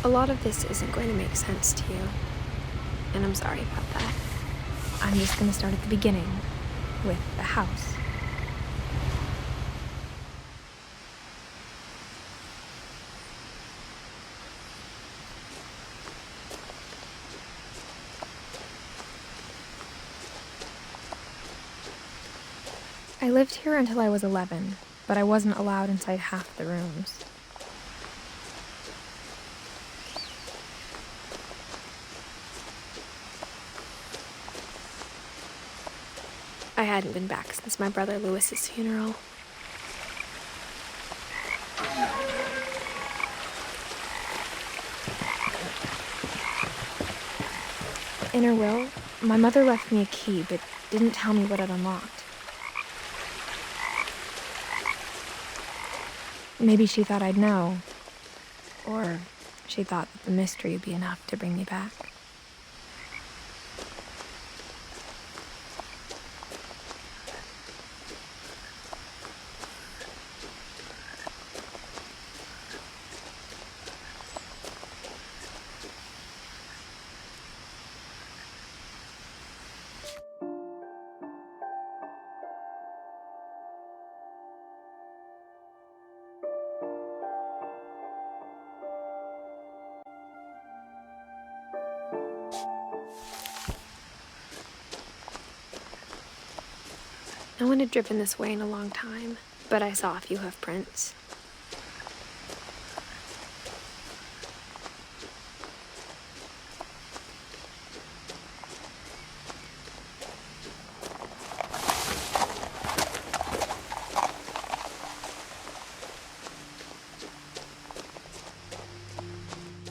A lot of this isn't going to make sense to you, and I'm sorry about that. I'm just going to start at the beginning, with the house. I lived here until I was 11, but I wasn't allowed inside half the rooms. I hadn't been back since my brother Lewis's funeral. In her will, my mother left me a key, but didn't tell me what it unlocked. Maybe she thought I'd know, or she thought that the mystery would be enough to bring me back. No one had driven this way in a long time, but I saw a few hoof prints.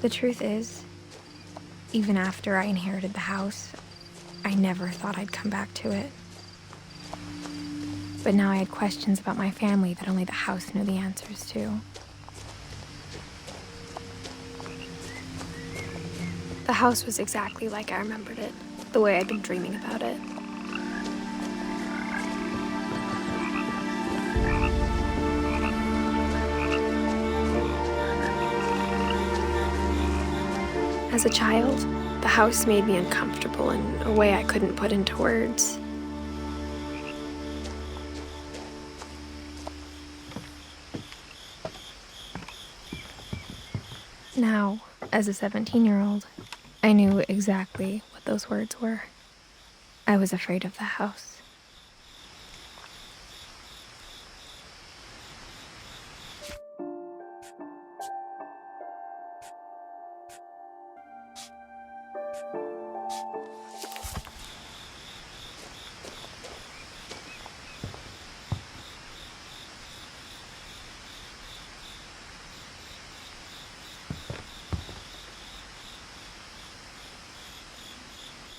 The truth is, even after I inherited the house, I never thought I'd come back to it. But now I had questions about my family that only the house knew the answers to. The house was exactly like I remembered it, the way I'd been dreaming about it. As a child, the house made me uncomfortable in a way I couldn't put into words. Now, as a 17-year-old, I knew exactly what those words were. I was afraid of the house.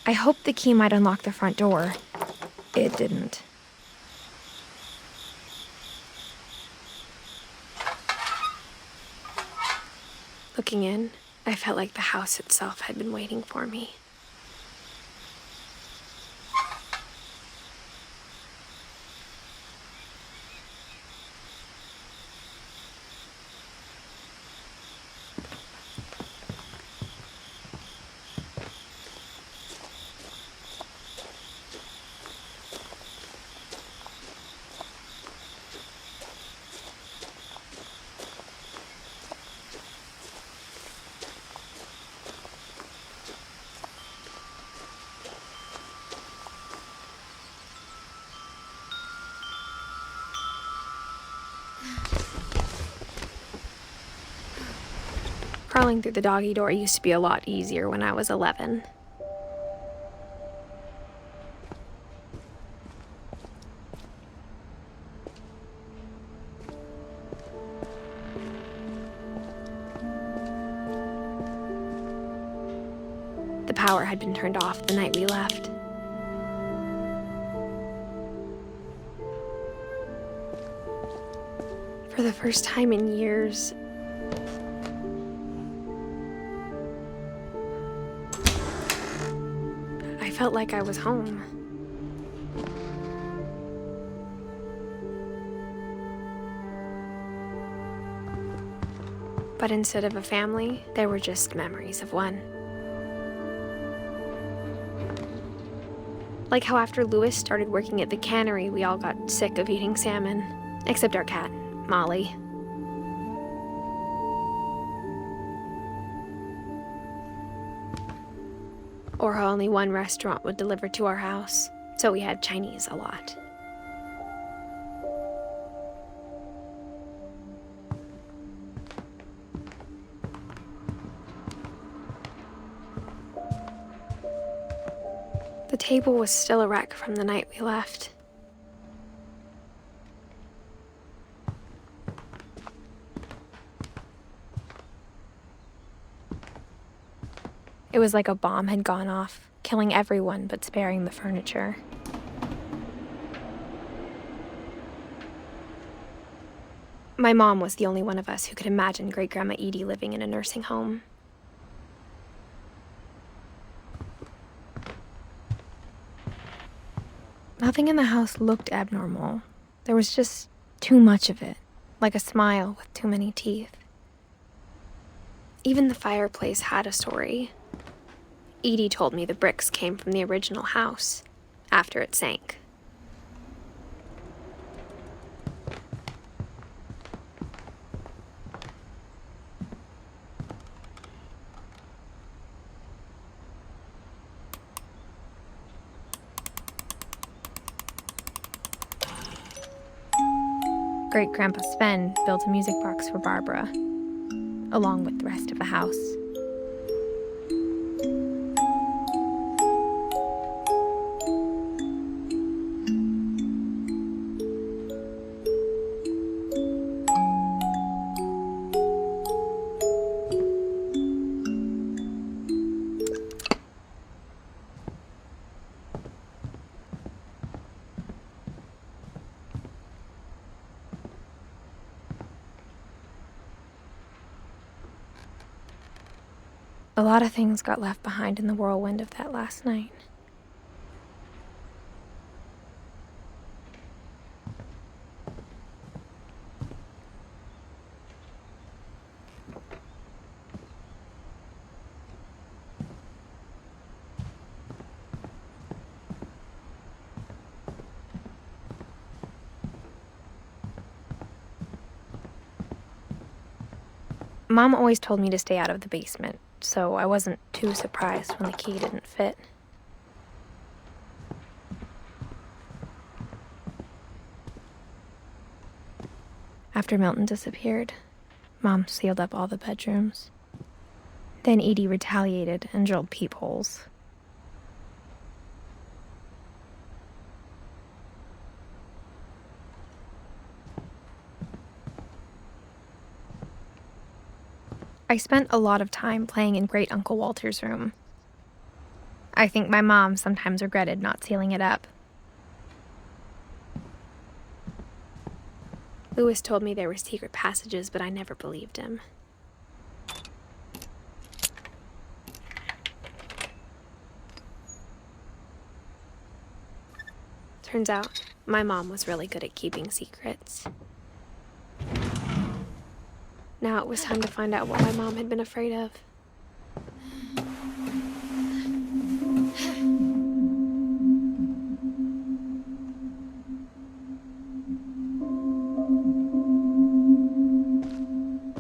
I hoped the key might unlock the front door. It didn't. Looking in, I felt like the house itself had been waiting for me. Crawling through the doggy door used to be a lot easier when I was 11. The power had been turned off the night we left. For the first time in years, I felt like I was home. But instead of a family, there were just memories of one. Like how after Louis started working at the cannery, we all got sick of eating salmon. Except our cat, Molly. Or how only one restaurant would deliver to our house, so we had Chinese a lot. The table was still a wreck from the night we left. It was like a bomb had gone off, killing everyone but sparing the furniture. My mom was the only one of us who could imagine Great-Grandma Edie living in a nursing home. Nothing in the house looked abnormal. There was just too much of it, like a smile with too many teeth. Even the fireplace had a story. Edie told me the bricks came from the original house, after it sank. Great-Grandpa Sven built a music box for Barbra, along with the rest of the house. A lot of things got left behind in the whirlwind of that last night. Mom always told me to stay out of the basement, so I wasn't too surprised when the key didn't fit. After Milton disappeared, Mom sealed up all the bedrooms. Then Edie retaliated and drilled peepholes. I spent a lot of time playing in Great Uncle Walter's room. I think my mom sometimes regretted not sealing it up. Louis told me there were secret passages, but I never believed him. Turns out, my mom was really good at keeping secrets. Now it was time to find out what my mom had been afraid of.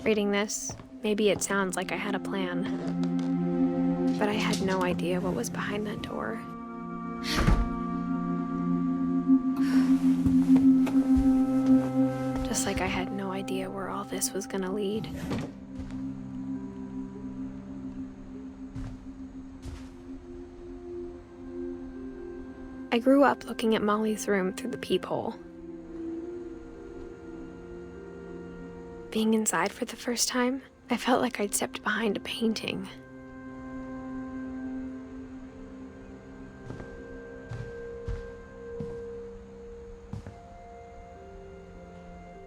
Reading this, maybe it sounds like I had a plan, but I had no idea what was behind that door. Just like I had no idea where all this was gonna lead. I grew up looking at Molly's room through the peephole. Being inside for the first time, I felt like I'd stepped behind a painting.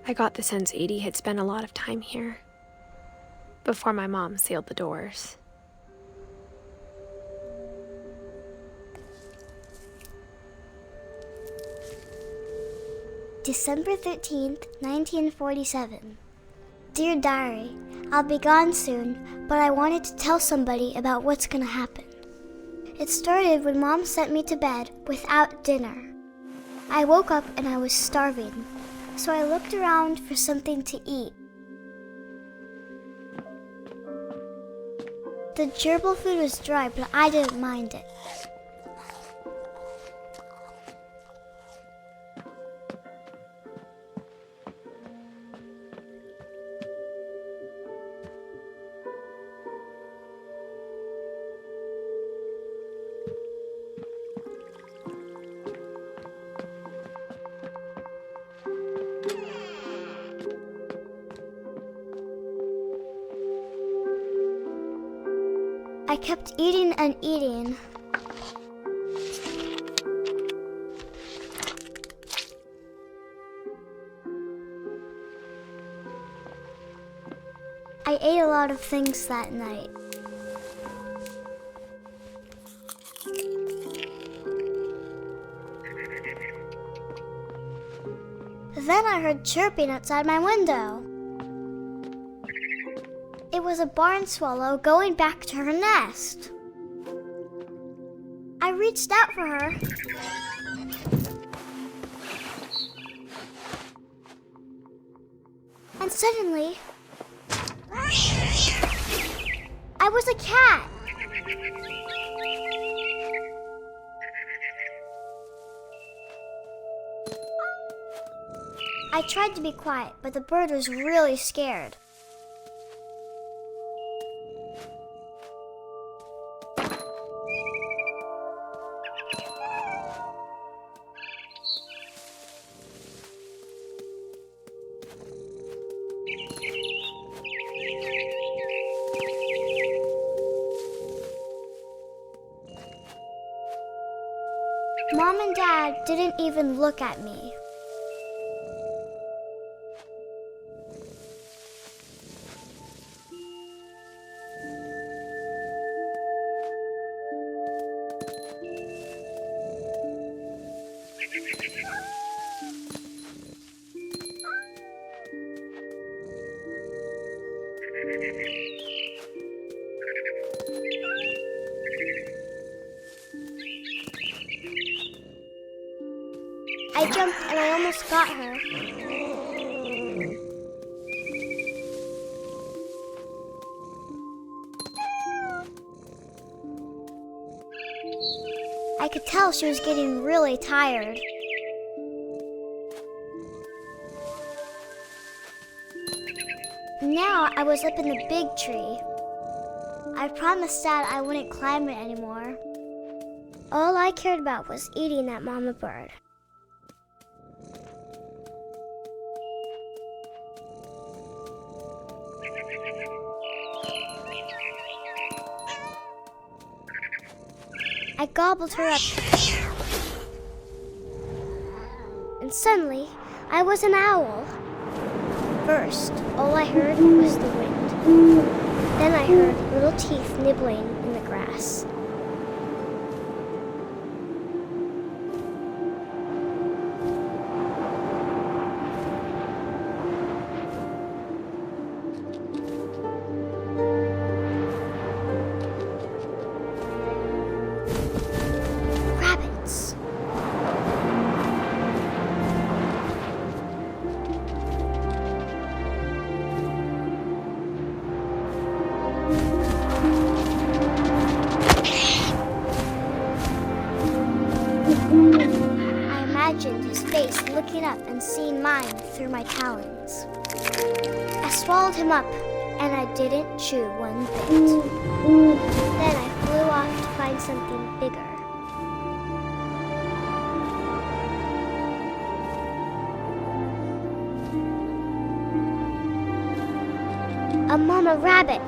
I got the sense Edie had spent a lot of time here, before my mom sealed the doors. December 13th, 1947. Dear Diary, I'll be gone soon, but I wanted to tell somebody about what's gonna happen. It started when Mom sent me to bed without dinner. I woke up and I was starving, so I looked around for something to eat. The gerbil food was dry, but I didn't mind it. I kept eating and eating. I ate a lot of things that night. Then I heard chirping outside my window. It was a barn swallow going back to her nest. I reached out for her. And suddenly, I was a cat. I tried to be quiet, but the bird was really scared. Mom and Dad didn't even look at me. I jumped and I almost got her. I could tell she was getting really tired. Now I was up in the big tree. I promised Dad I wouldn't climb it anymore. All I cared about was eating that mama bird. I gobbled her up. And suddenly, I was an owl. First, all I heard was the wind. Then I heard little teeth nibbling in the grass. His face looking up and seeing mine through my talons. I swallowed him up, and I didn't chew one bit. Then I flew off to find something bigger. A mama rabbit.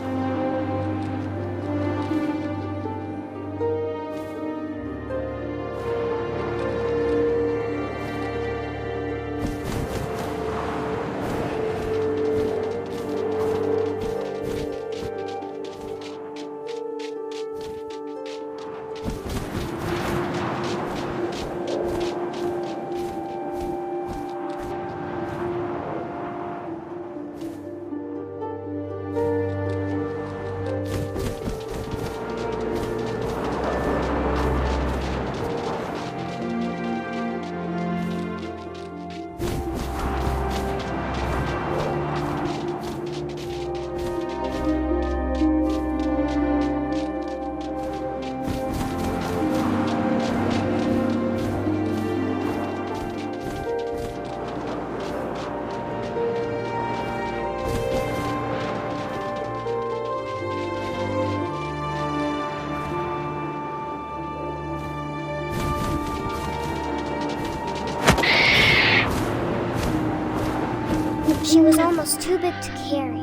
She was almost too big to carry.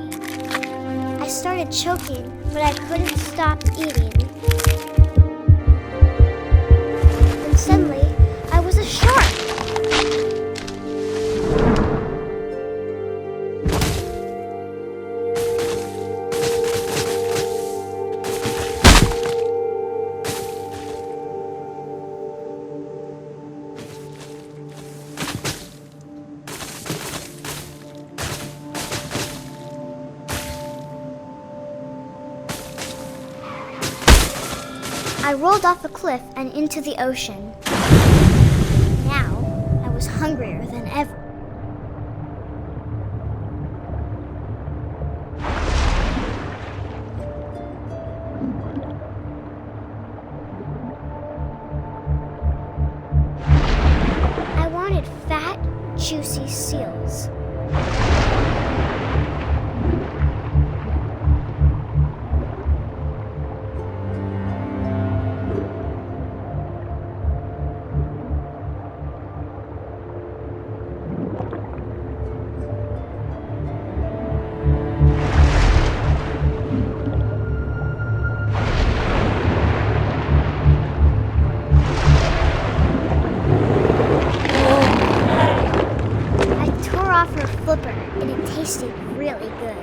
I started choking, but I couldn't stop eating. And suddenly, I was a shark. I rolled off a cliff and into the ocean. Now, I was hungrier than ever. I wanted fat, juicy seals. Flipper, and it tasted really good.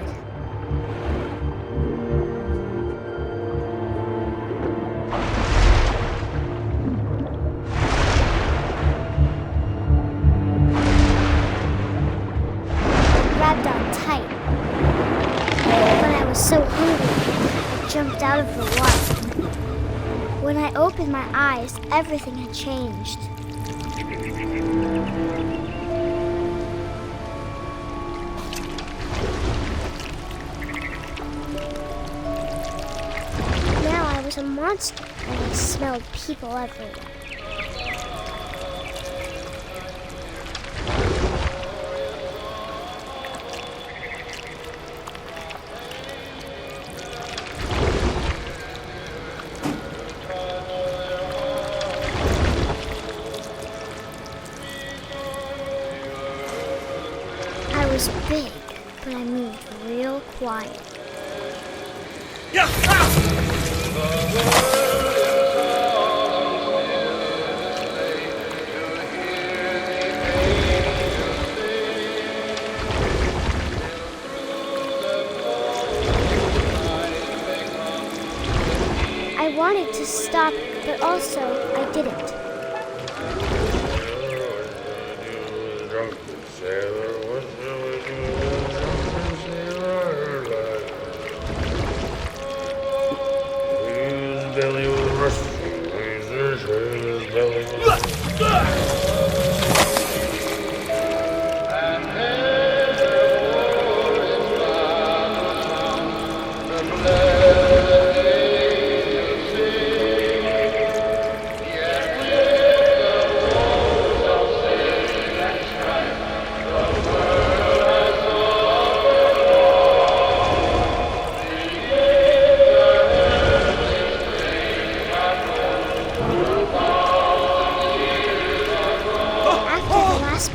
I grabbed on tight, but I was so hungry, I jumped out of the water. When I opened my eyes, everything had changed. I was a monster, and I smelled people everywhere. I was big, but I moved real quiet. Yeah! I wanted to stop, but also I didn't.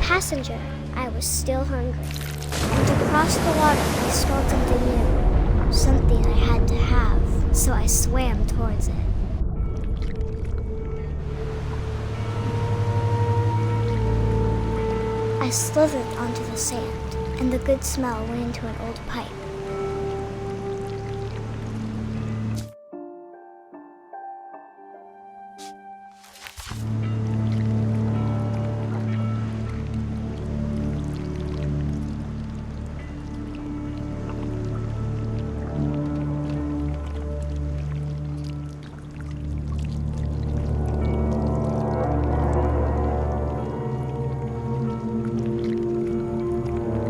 Passenger, I was still hungry, and across the water I smelled something new, something I had to have, so I swam towards it. I slithered onto the sand, and the good smell went into an old pipe.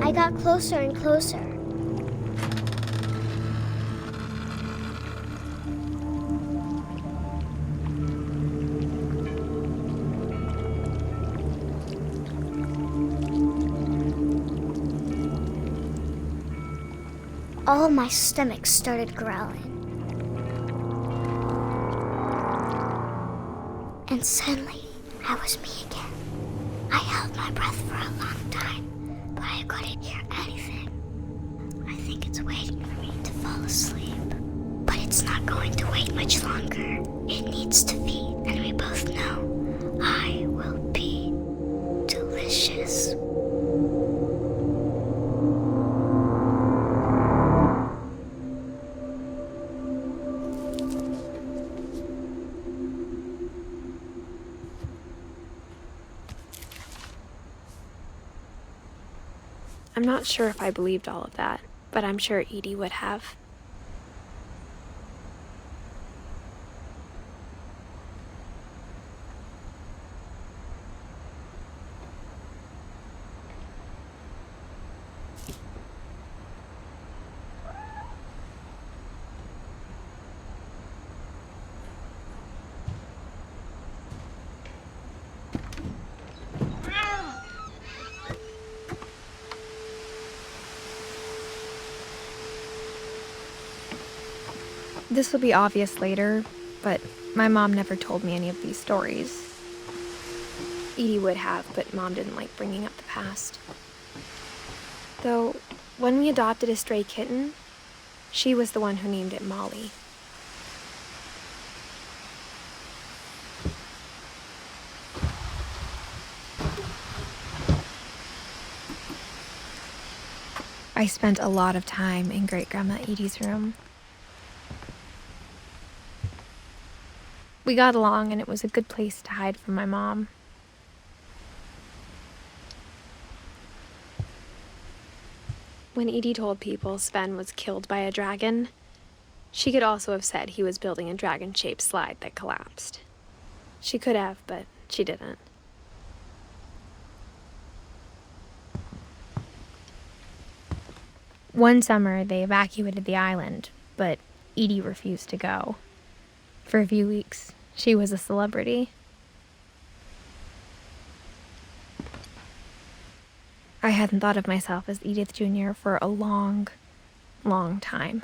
I got closer and closer. All my stomach started growling. And suddenly, I was me again. I held my breath for a long time, but I couldn't hear anything. It's waiting for me to fall asleep. But it's not going to wait much longer. It needs to feed, and we both know I will be delicious. I'm not sure if I believed all of that, but I'm sure Edie would have. This will be obvious later, but my mom never told me any of these stories. Edie would have, but Mom didn't like bringing up the past. Though, when we adopted a stray kitten, she was the one who named it Molly. I spent a lot of time in Great-Grandma Edie's room. We got along, and it was a good place to hide from my mom. When Edie told people Sven was killed by a dragon, she could also have said he was building a dragon-shaped slide that collapsed. She could have, but she didn't. One summer, they evacuated the island, but Edie refused to go. For a few weeks, she was a celebrity. I hadn't thought of myself as Edith Jr. for a long, long time.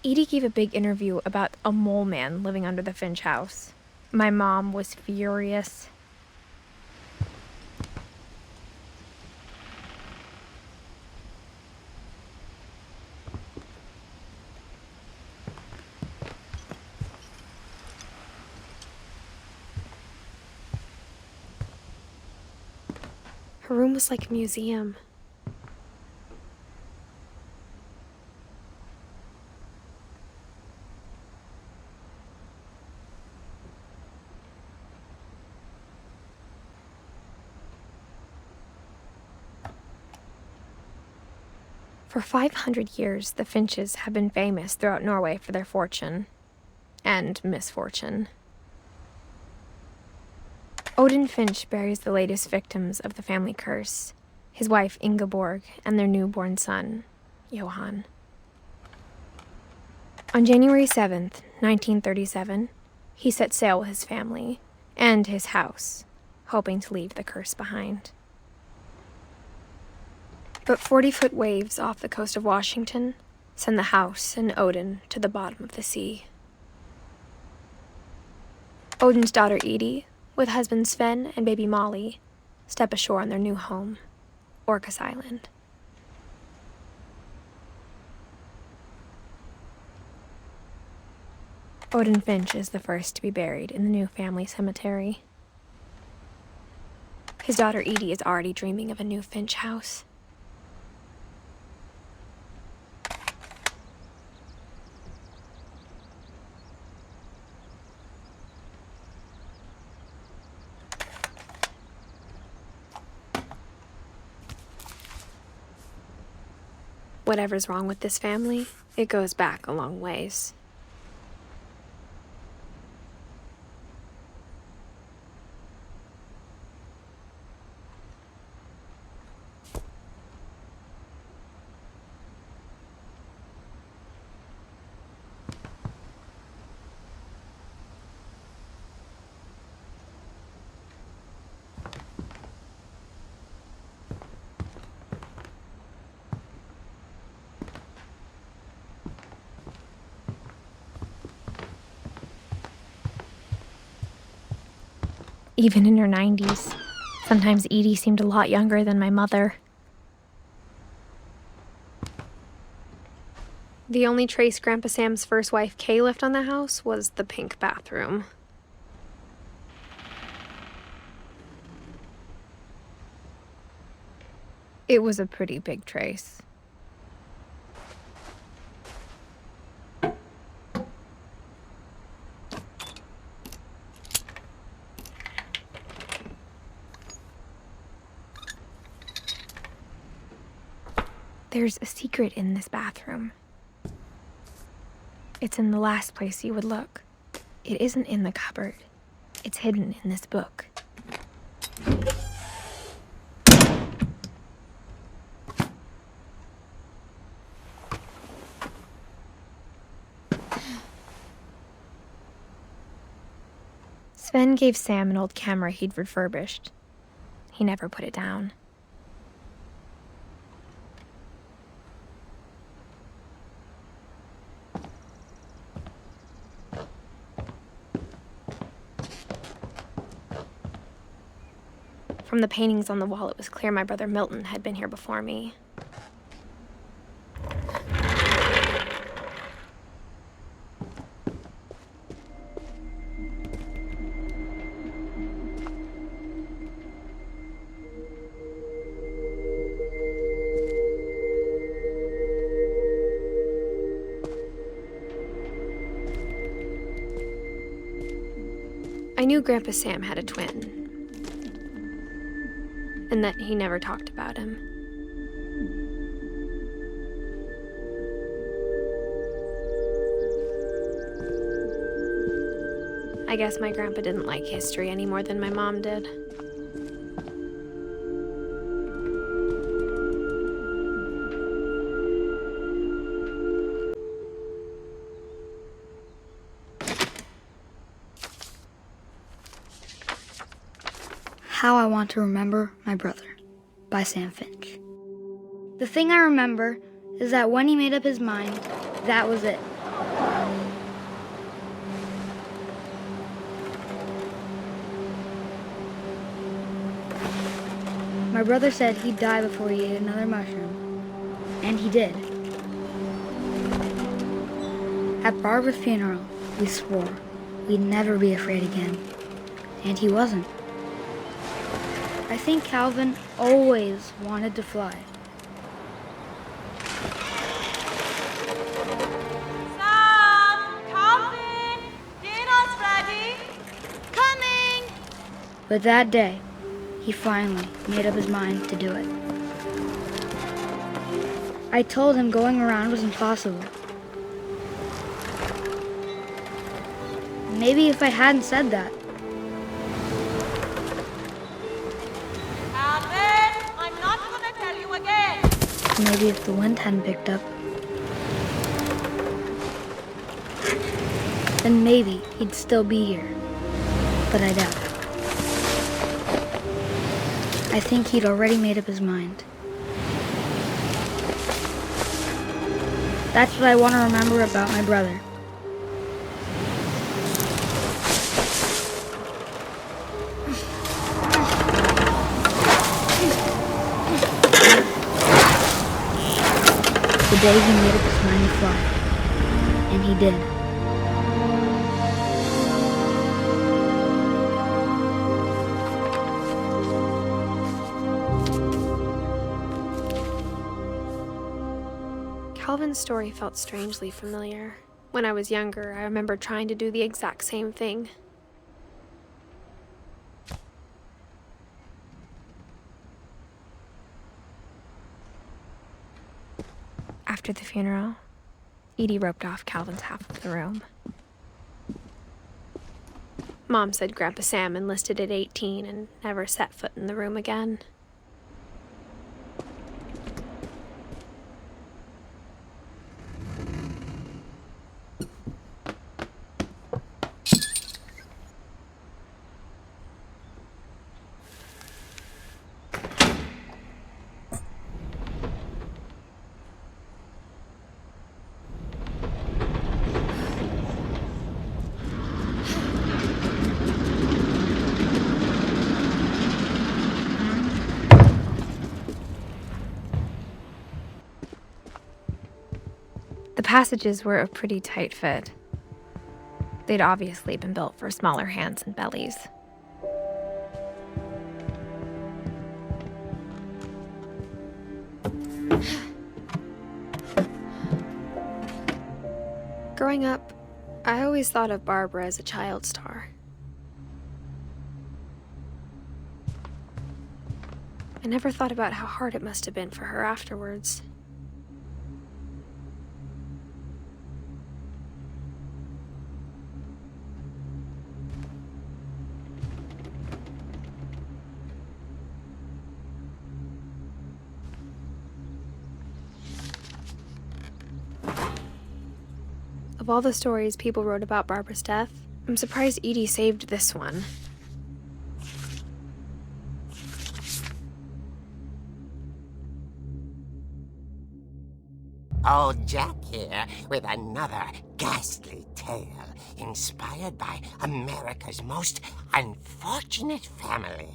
Edie gave a big interview about a mole man living under the Finch house. My mom was furious. Her room was like a museum. For 500 years, the Finches have been famous throughout Norway for their fortune and misfortune. Odin Finch buries the latest victims of the family curse, his wife Ingeborg and their newborn son, Johan. On January 7th, 1937, he set sail with his family and his house, hoping to leave the curse behind. But 40-foot waves off the coast of Washington send the house and Odin to the bottom of the sea. Odin's daughter Edie, with husband Sven and baby Molly, step ashore on their new home, Orcas Island. Odin Finch is the first to be buried in the new family cemetery. His daughter Edie is already dreaming of a new Finch house. Whatever's wrong with this family, it goes back a long ways. Even in her 90s, Sometimes Edie seemed a lot younger than my mother. The only trace Grandpa Sam's first wife, Kay, left on the house was the pink bathroom. It was a pretty big trace. There's a secret in this bathroom. It's in the last place you would look. It isn't in the cupboard. It's hidden in this book. Sven gave Sam an old camera he'd refurbished. He never put it down. From the paintings on the wall, it was clear my brother Milton had been here before me. I knew Grandpa Sam had a twin, and that he never talked about him. I guess my grandpa didn't like history any more than my mom did. How I Want to Remember My Brother by Sam Finch. The thing I remember is that when he made up his mind, that was it. My brother said he'd die before he ate another mushroom, and he did. At Barbra's funeral, we swore we'd never be afraid again, and he wasn't. I think Clavin always wanted to fly. Sam! Clavin! Dinner's ready! Coming! But that day, he finally made up his mind to do it. I told him going around was impossible. Maybe if I hadn't said that, Clavin! I'm not gonna tell you again! maybe if the wind hadn't picked up, then maybe he'd still be here. But I doubt it. I think he'd already made up his mind. That's what I want to remember about my brother. The day he made up his mind to fly. And he did. Calvin's story felt strangely familiar. When I was younger, I remember trying to do the exact same thing. After the funeral, Edie roped off Calvin's half of the room. Mom said Grandpa Sam enlisted at 18 and never set foot in the room again. passages were a pretty tight fit. They'd obviously been built for smaller hands and bellies. Growing up, I always thought of Barbra as a child star. I never thought about how hard it must have been for her afterwards. Of all the stories people wrote about Barbra's death, I'm surprised Edie saved this one. Old Jack here with another ghastly tale inspired by America's most unfortunate family.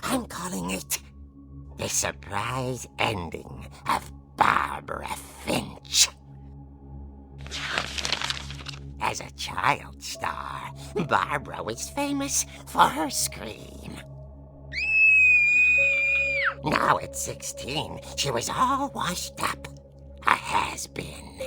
I'm calling it The Surprise Ending of Barbra Finch. As a child star, Barbra was famous for her scream. Now at 16, she was all washed up. A has-been.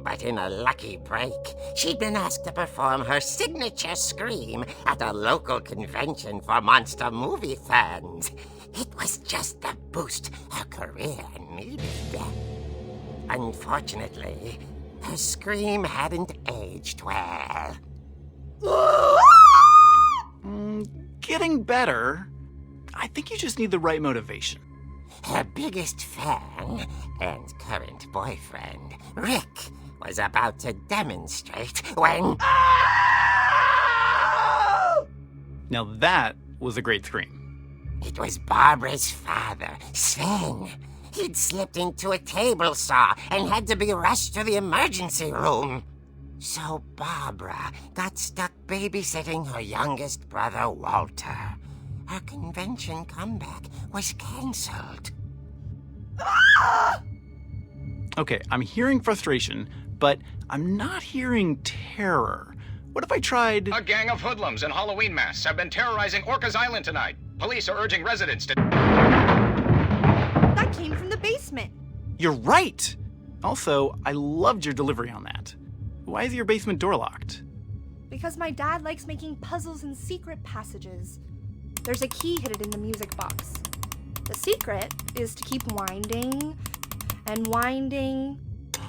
But in a lucky break, she'd been asked to perform her signature scream at a local convention for monster movie fans. It was just the boost her career needed. Unfortunately, her scream hadn't aged well. Getting better. I think you just need the right motivation. Her biggest fan and current boyfriend, Rick, was about to demonstrate when... Now that was a great scream. It was Barbra's father, Sven. He'd slipped into a table saw and had to be rushed to the emergency room. So Barbra got stuck babysitting her youngest brother, Walter. Her convention comeback was cancelled. Okay, I'm hearing frustration, but I'm not hearing terror. What if I tried... A gang of hoodlums in Halloween masks have been terrorizing Orcas Island tonight. Police are urging residents to... That came from the basement. You're right! Also, I loved your delivery on that. Why is your basement door locked? Because my dad likes making puzzles and secret passages. There's a key hidden in the music box. The secret is to keep winding and winding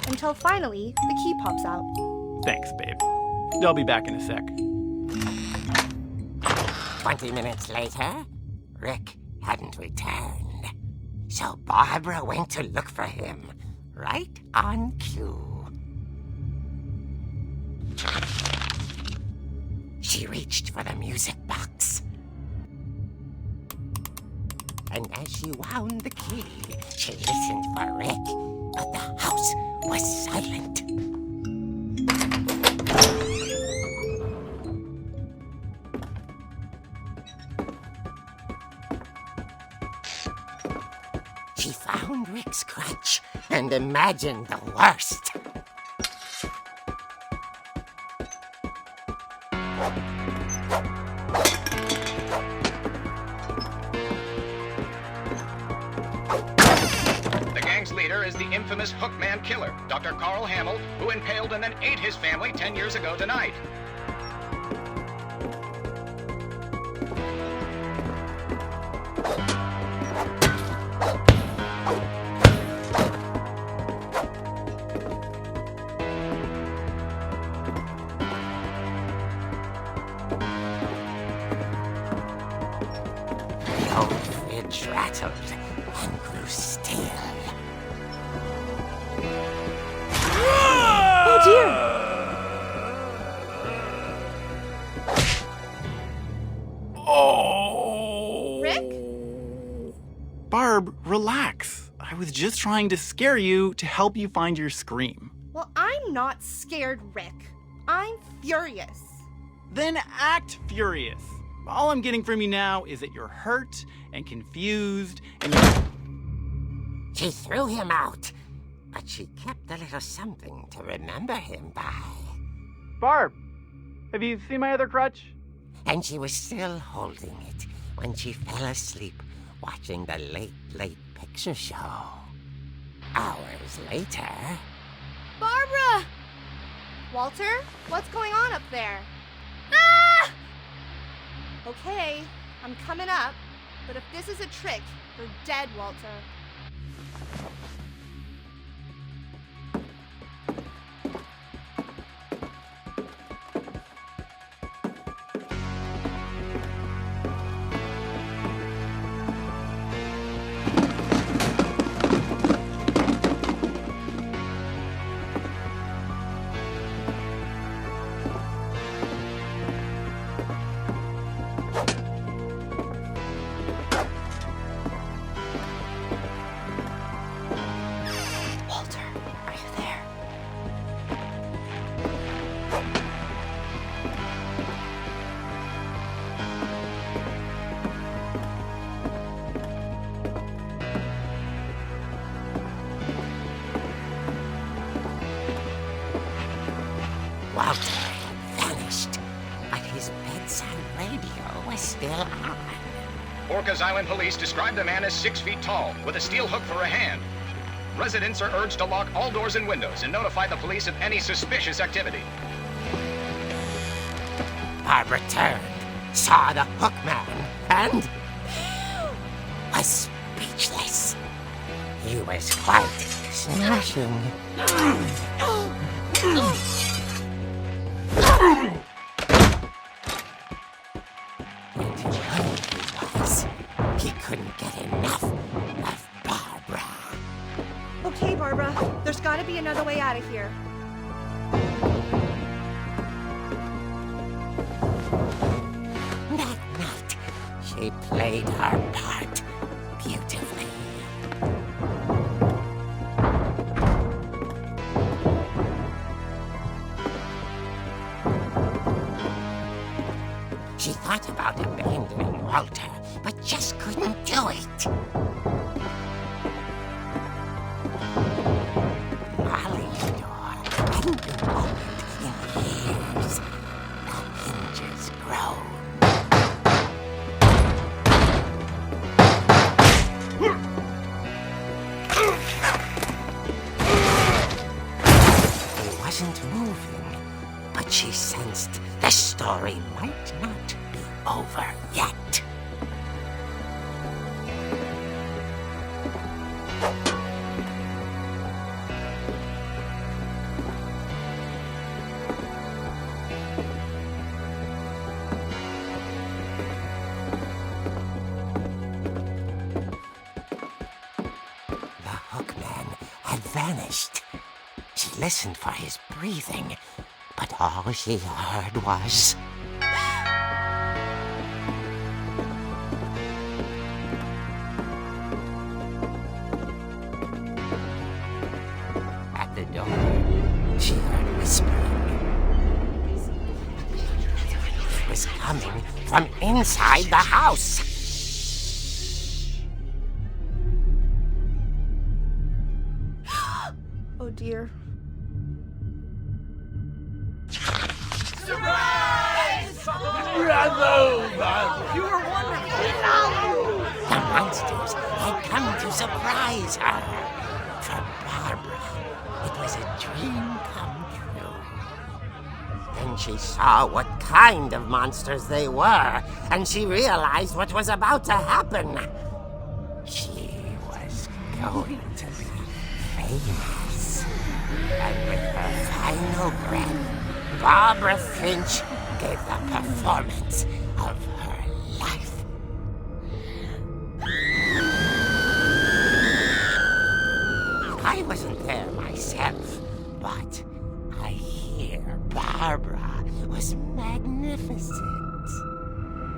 until finally the key pops out. Thanks, babe. I'll be back in a sec. 20 minutes later, Rick hadn't returned. So Barbra went to look for him, right on cue. She reached for the music box. And as she wound the key, she listened for Rick, but the house was silent. She found Rick's crutch and imagined the worst. Leader is the infamous Hookman killer, Dr. Carl Hamill, who impaled and then ate his family 10 years ago tonight. The old fridge rattled and grew still. Oh dear! Oh! Rick? Barb, relax. I was just trying to scare you to help you find your scream. Well, I'm not scared, Rick. I'm furious. Then act furious. All I'm getting from you now is that you're hurt and confused and you're... She threw him out, but she kept a little something to remember him by. Barb, have you seen my other crutch? And she was still holding it when she fell asleep watching the late picture show. Hours later... Barbra! Walter, what's going on up there? Ah! Okay, I'm coming up, but if this is a trick, you're dead, Walter. Walter had vanished, but his bedside radio was still on. Orcas Island police describe the man as 6 feet tall, with a steel hook for a hand. Residents are urged to lock all doors and windows and notify the police of any suspicious activity. Barbra turned, saw the hook man, and was speechless. He was quite smashing. He couldn't get enough of Barbra. Okay, Barbra, there's gotta be another way out of here. That night, she played her part beautifully. She thought about abandoning Walter, but just couldn't do it. Molly's door hadn't been opened in years. The hinges groaned. He wasn't moving, but she sensed the story might not be over yet. The hookman had vanished. She listened for his breathing, but all she heard was... At the door, she heard whispering. It was coming from inside the house. Oh dear. The monsters had come to surprise her. For Barbra, it was a dream come true. Then she saw what kind of monsters they were, and she realized what was about to happen. She was going to be famous. And with her final breath, Barbra Finch gave the performance of her life. I wasn't there myself, but I hear Barbra was magnificent.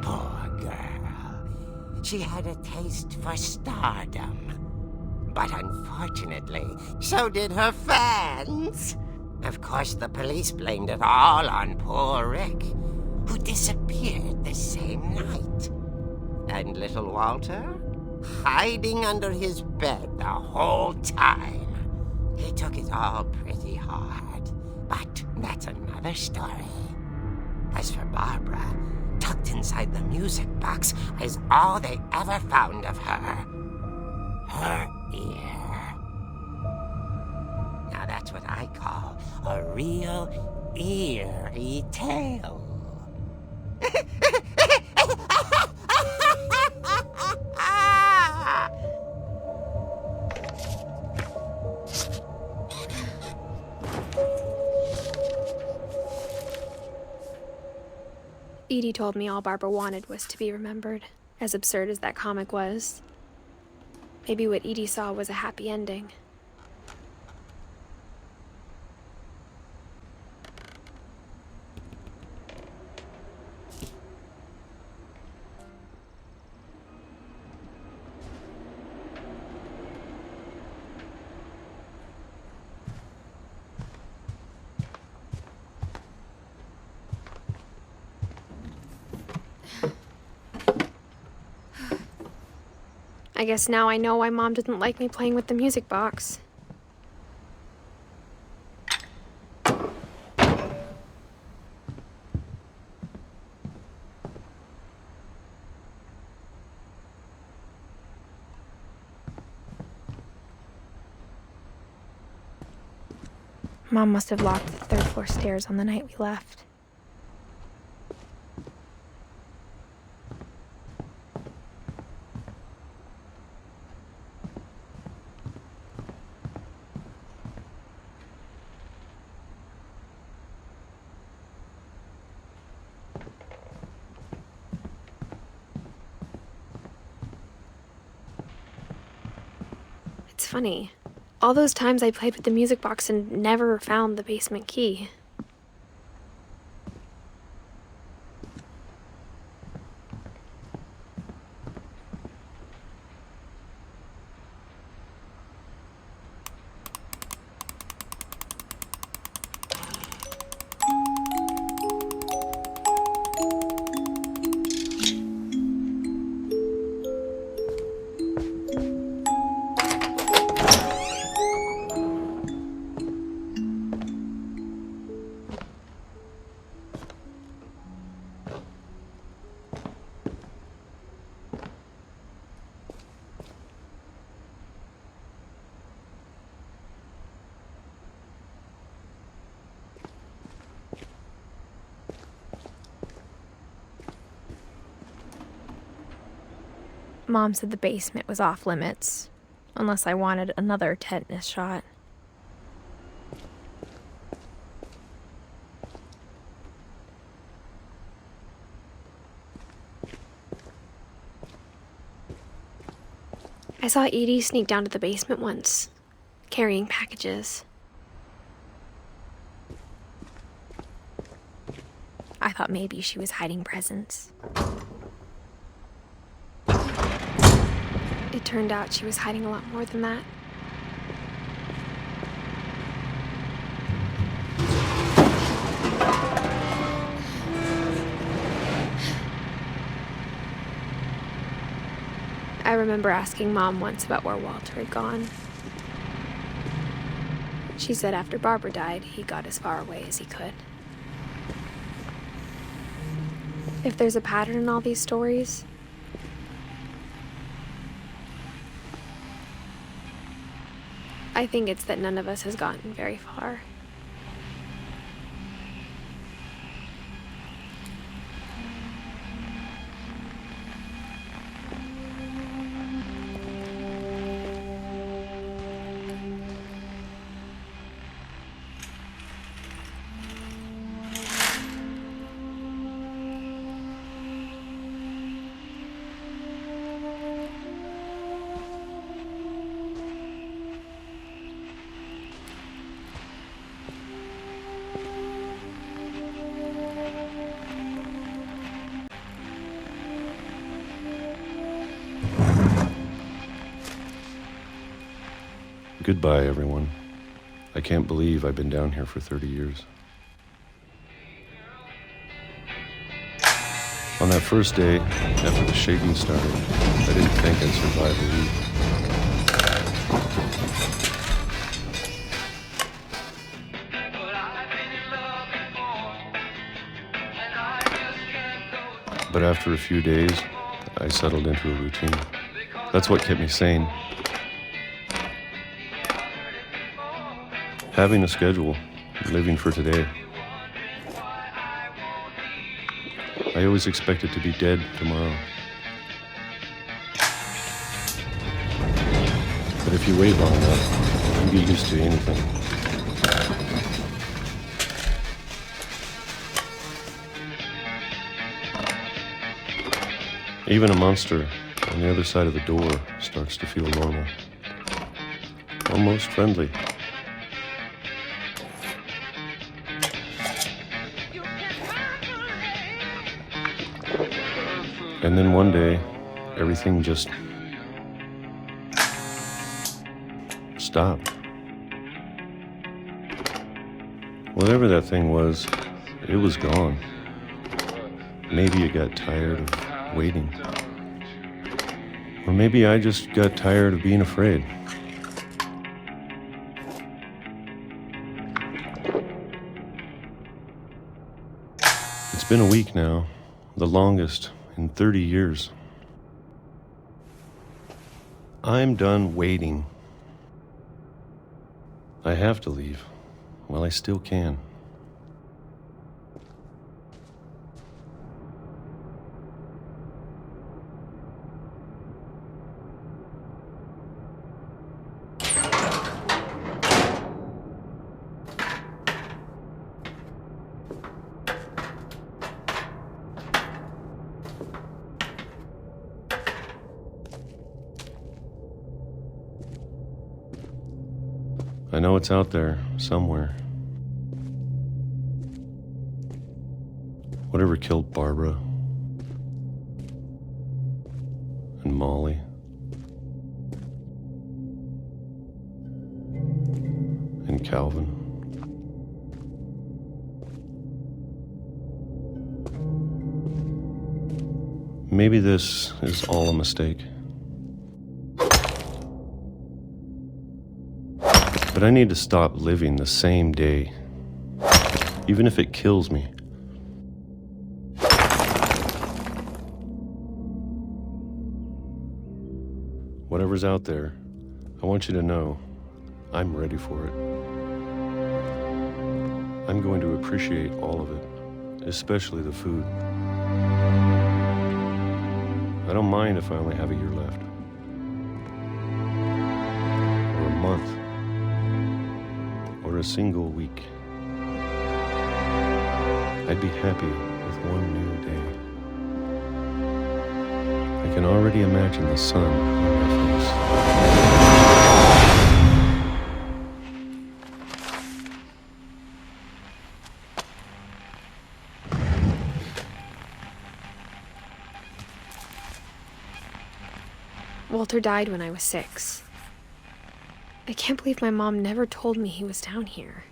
Poor girl. She had a taste for stardom. But unfortunately, so did her fans. Of course, the police blamed it all on poor Rick, who disappeared the same night. And little Walter? Hiding under his bed the whole time. He took it all pretty hard, but that's another story. As for Barbra, tucked inside the music box is all they ever found of her. Her ear. Now that's what I call a real eerie tale. Edie told me all Barbra wanted was to be remembered, as absurd as that comic was. Maybe what Edie saw was a happy ending. I guess now I know why Mom didn't like me playing with the music box. Mom must have locked the third floor stairs on the night we left. It's funny. All those times I played with the music box and never found the basement key. Mom said the basement was off limits, unless I wanted another tetanus shot. I saw Edie sneak down to the basement once, carrying packages. I thought maybe she was hiding presents. It turned out she was hiding a lot more than that. I remember asking Mom once about where Walter had gone. She said after Barbra died, he got as far away as he could. If there's a pattern in all these stories, I think it's that none of us has gotten very far. Goodbye, everyone. I can't believe I've been down here for 30 years. On that first day, after the shaking started, I didn't think I'd survive a week. But after a few days, I settled into a routine. That's what kept me sane. Having a schedule, living for today. I always expected to be dead tomorrow. But if you wait long enough, you get used to anything. Even a monster on the other side of the door starts to feel normal. Almost friendly. And then one day, everything just stopped. Whatever that thing was, it was gone. Maybe it got tired of waiting. Or maybe I just got tired of being afraid. It's been a week now, the longest in 30 years. I'm done waiting. I have to leave while I still can. I know it's out there, somewhere. Whatever killed Barbra and Molly and Clavin. Maybe this is all a mistake. But I need to stop living the same day, even if it kills me. Whatever's out there, I want you to know I'm ready for it. I'm going to appreciate all of it, especially the food. I don't mind if I only have a year left, or a month, or a single week. I'd be happy with one new day. I can already imagine the sun on my face. Walter died when I was 6. I can't believe my mom never told me he was down here.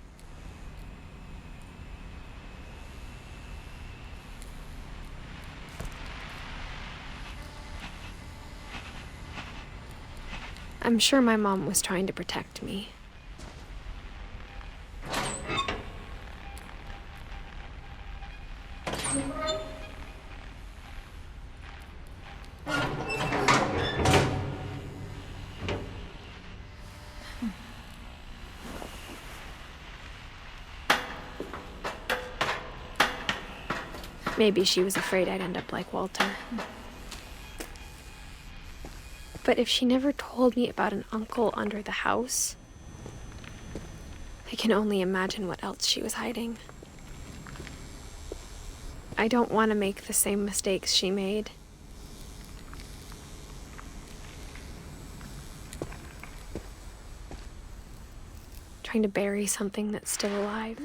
I'm sure my mom was trying to protect me. Maybe she was afraid I'd end up like Walter. But if she never told me about an uncle under the house, I can only imagine what else she was hiding. I don't want to make the same mistakes she made. Trying to bury something that's still alive.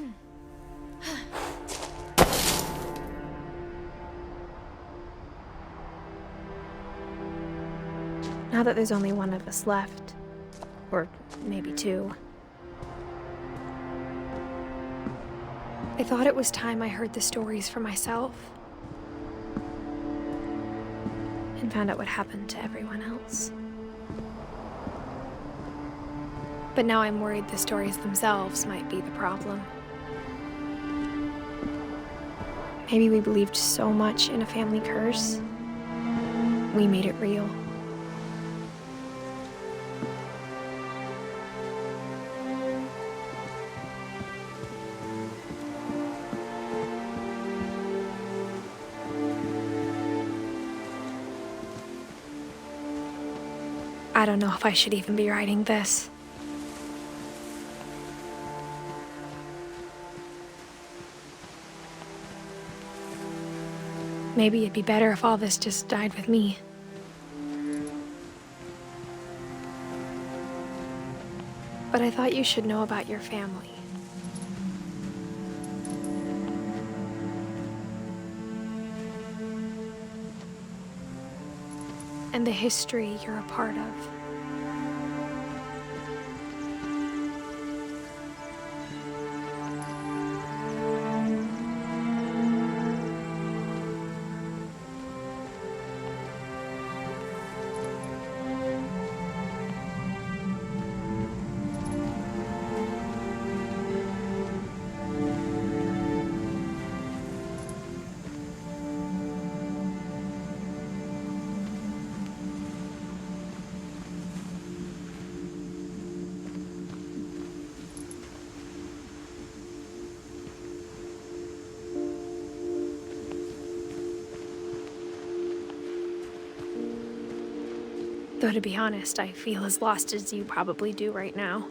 Now that there's only one of us left, or maybe 2, I thought it was time I heard the stories for myself and found out what happened to everyone else. But now I'm worried the stories themselves might be the problem. Maybe we believed so much in a family curse, we made it real. I don't know if I should even be writing this. Maybe it'd be better if all this just died with me. But I thought you should know about your family. And the history you're a part of. Though to be honest, I feel as lost as you probably do right now.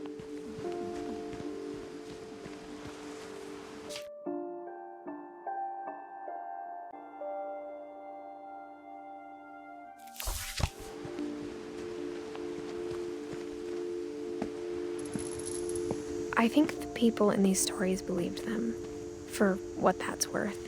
I think the people in these stories believed them, for what that's worth.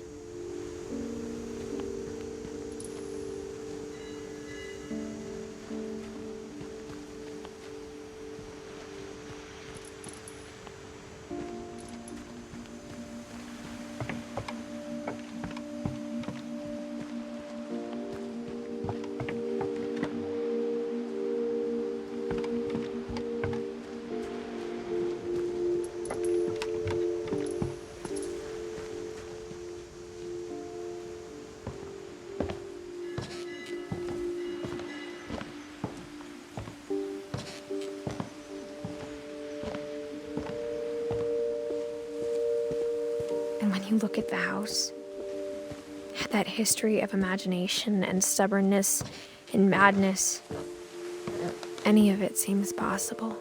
When you look at the house, that history of imagination and stubbornness and madness, any of it seems possible.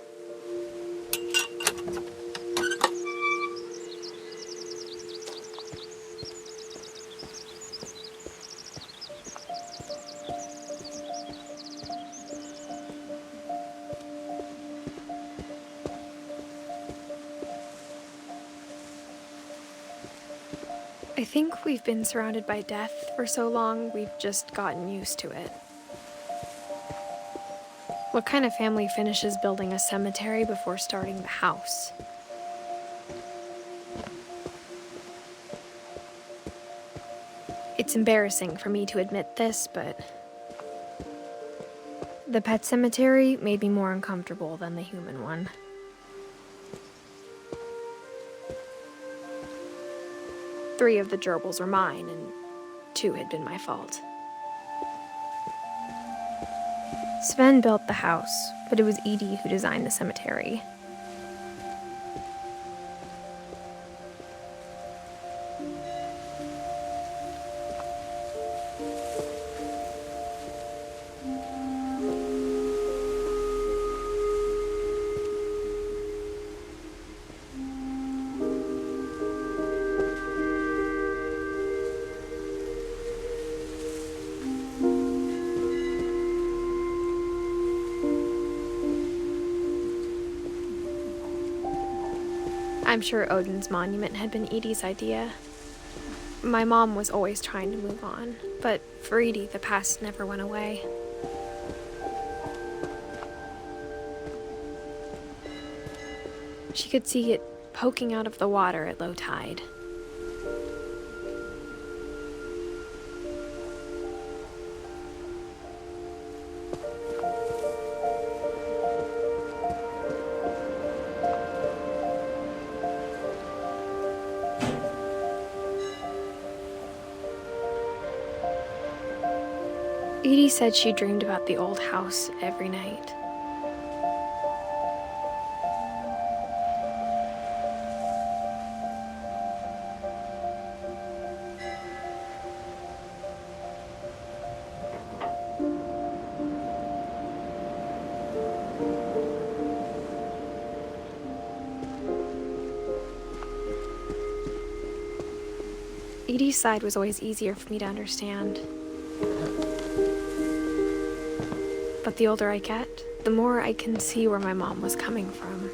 I think we've been surrounded by death for so long, we've just gotten used to it. What kind of family finishes building a cemetery before starting the house? It's embarrassing for me to admit this, but the pet cemetery made me more uncomfortable than the human one. Three of the gerbils were mine, and 2 had been my fault. Sven built the house, but it was Edie who designed the cemetery. I'm sure Odin's monument had been Edie's idea. My mom was always trying to move on, but for Edie, the past never went away. She could see it poking out of the water at low tide. Edie said she dreamed about the old house every night. Edie's side was always easier for me to understand. But the older I get, the more I can see where my mom was coming from.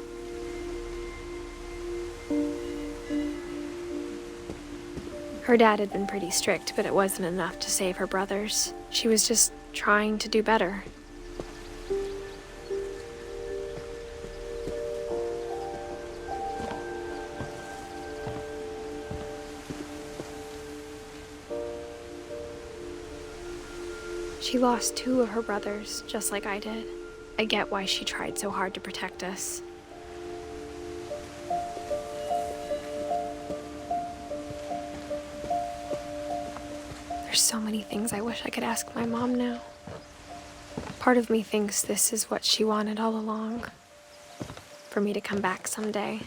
Her dad had been pretty strict, but it wasn't enough to save her brothers. She was just trying to do better. She lost 2 of her brothers, just like I did. I get why she tried so hard to protect us. There's so many things I wish I could ask my mom now. Part of me thinks this is what she wanted all along. For me to come back someday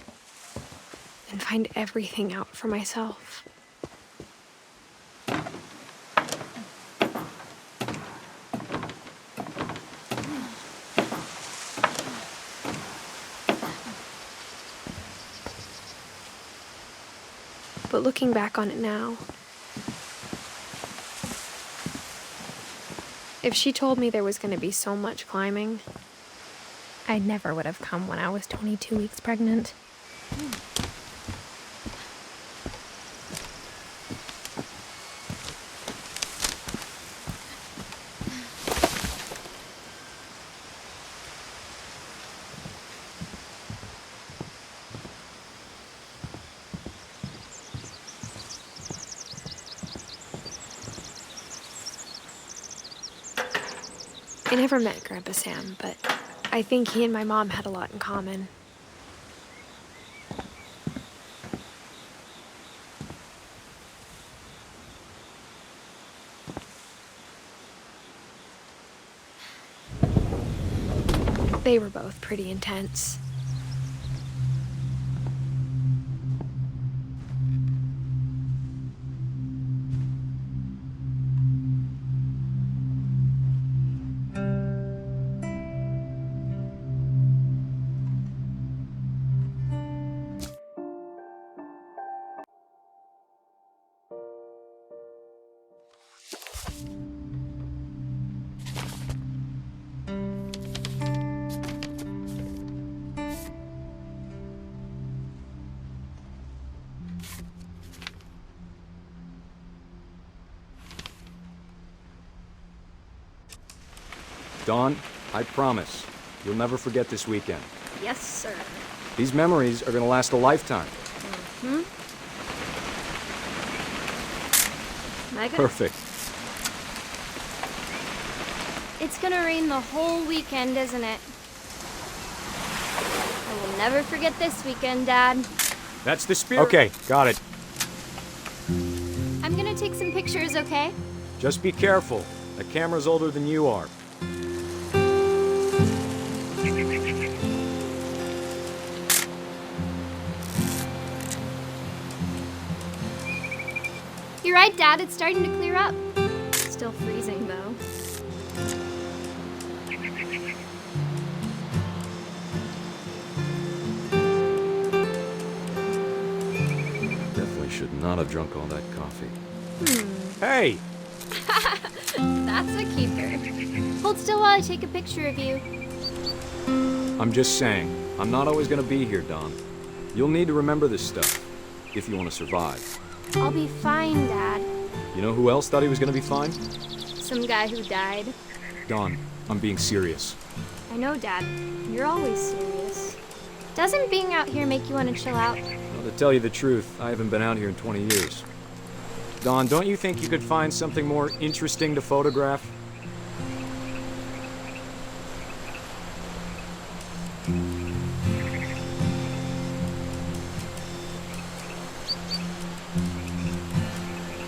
and find everything out for myself. But looking back on it now, if she told me there was going to be so much climbing, I never would have come when I was 22 weeks pregnant. I never met Grandpa Sam, but I think he and my mom had a lot in common. They were both pretty intense. Dawn, I promise, you'll never forget this weekend. Yes, sir. These memories are gonna last a lifetime. Hmm? Megan? Perfect. It's gonna rain the whole weekend, isn't it? I will never forget this weekend, Dad. That's the spirit. Okay, got it. I'm gonna take some pictures, okay? Just be careful. The camera's older than you are. You're right, Dad. It's starting to clear up. Still freezing, though. Definitely should not have drunk all that coffee. Hey! That's a keeper. Hold still while I take a picture of you. I'm just saying, I'm not always gonna be here, Dawn. You'll need to remember this stuff, if you want to survive. I'll be fine, Dad. You know who else thought he was gonna be fine? Some guy who died. Dawn, I'm being serious. I know, Dad. You're always serious. Doesn't being out here make you want to chill out? Well, to tell you the truth, I haven't been out here in 20 years. Dawn, don't you think you could find something more interesting to photograph?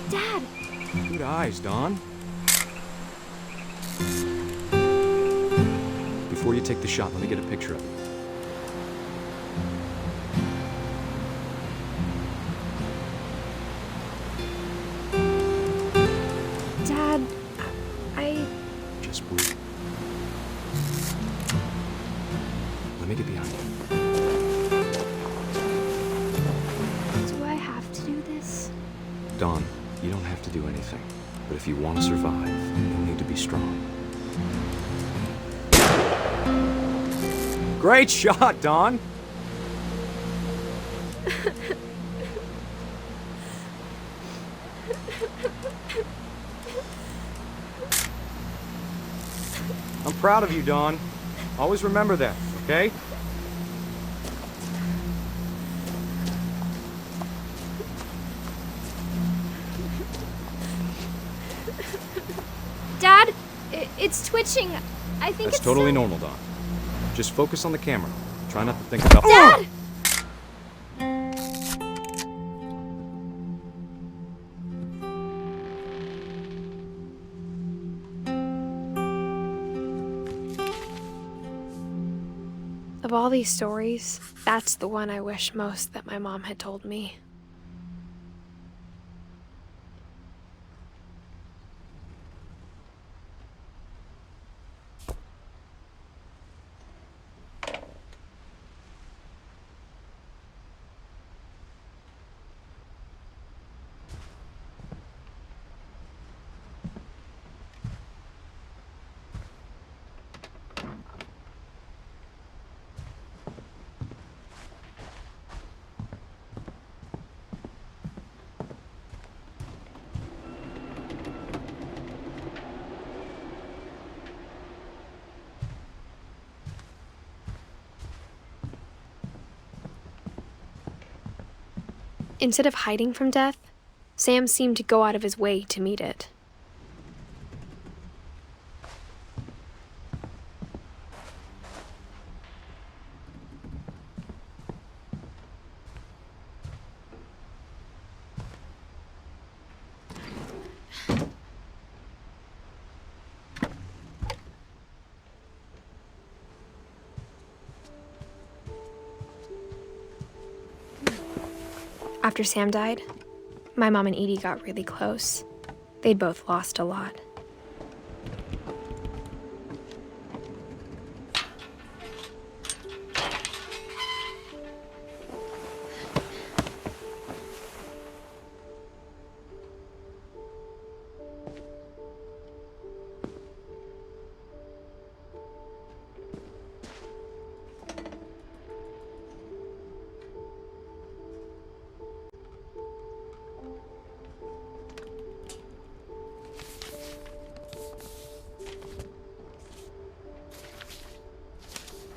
Dad! Good eyes, Dawn. Before you take the shot, let me get a picture of it. Dad, I... Just breathe. Let me get behind you. Do I have to do this? Dawn, you don't have to do anything. But if you want to survive, you'll need to be strong. Great shot, Dawn! I'm proud of you, Dawn. Always remember that, okay? Dad, it's twitching. I think That's it's totally still... normal, Dawn. Just focus on the camera. Try not to think about... Dad! Of all these stories, that's the one I wish most that my mom had told me. Instead of hiding from death, Sam seemed to go out of his way to meet it. After Sam died, my mom and Edie got really close. They'd both lost a lot.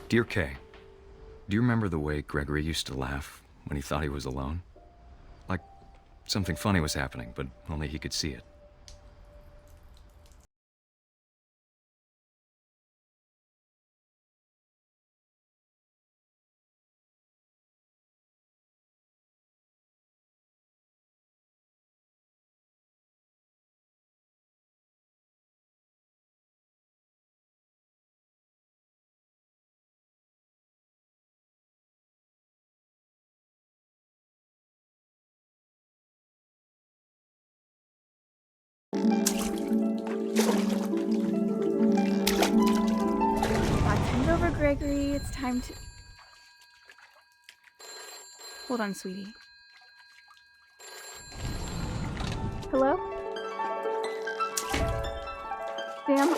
Dear Kay, do you remember the way Gregory used to laugh when he thought he was alone? Like something funny was happening, but only he could see it. Let's hand over Gregory. It's time to... Hold on, sweetie. Hello? Sam?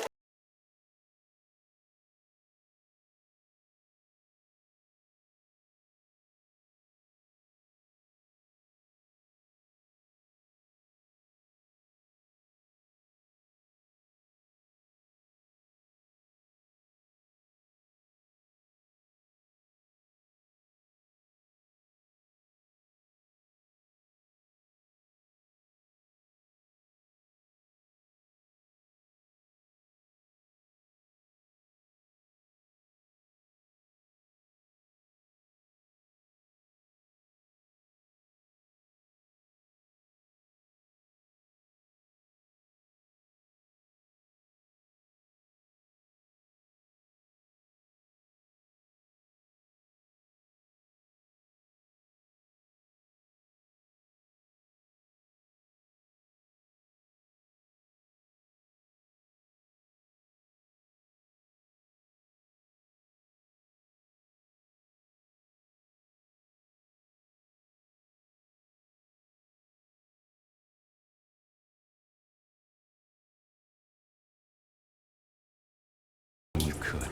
you could.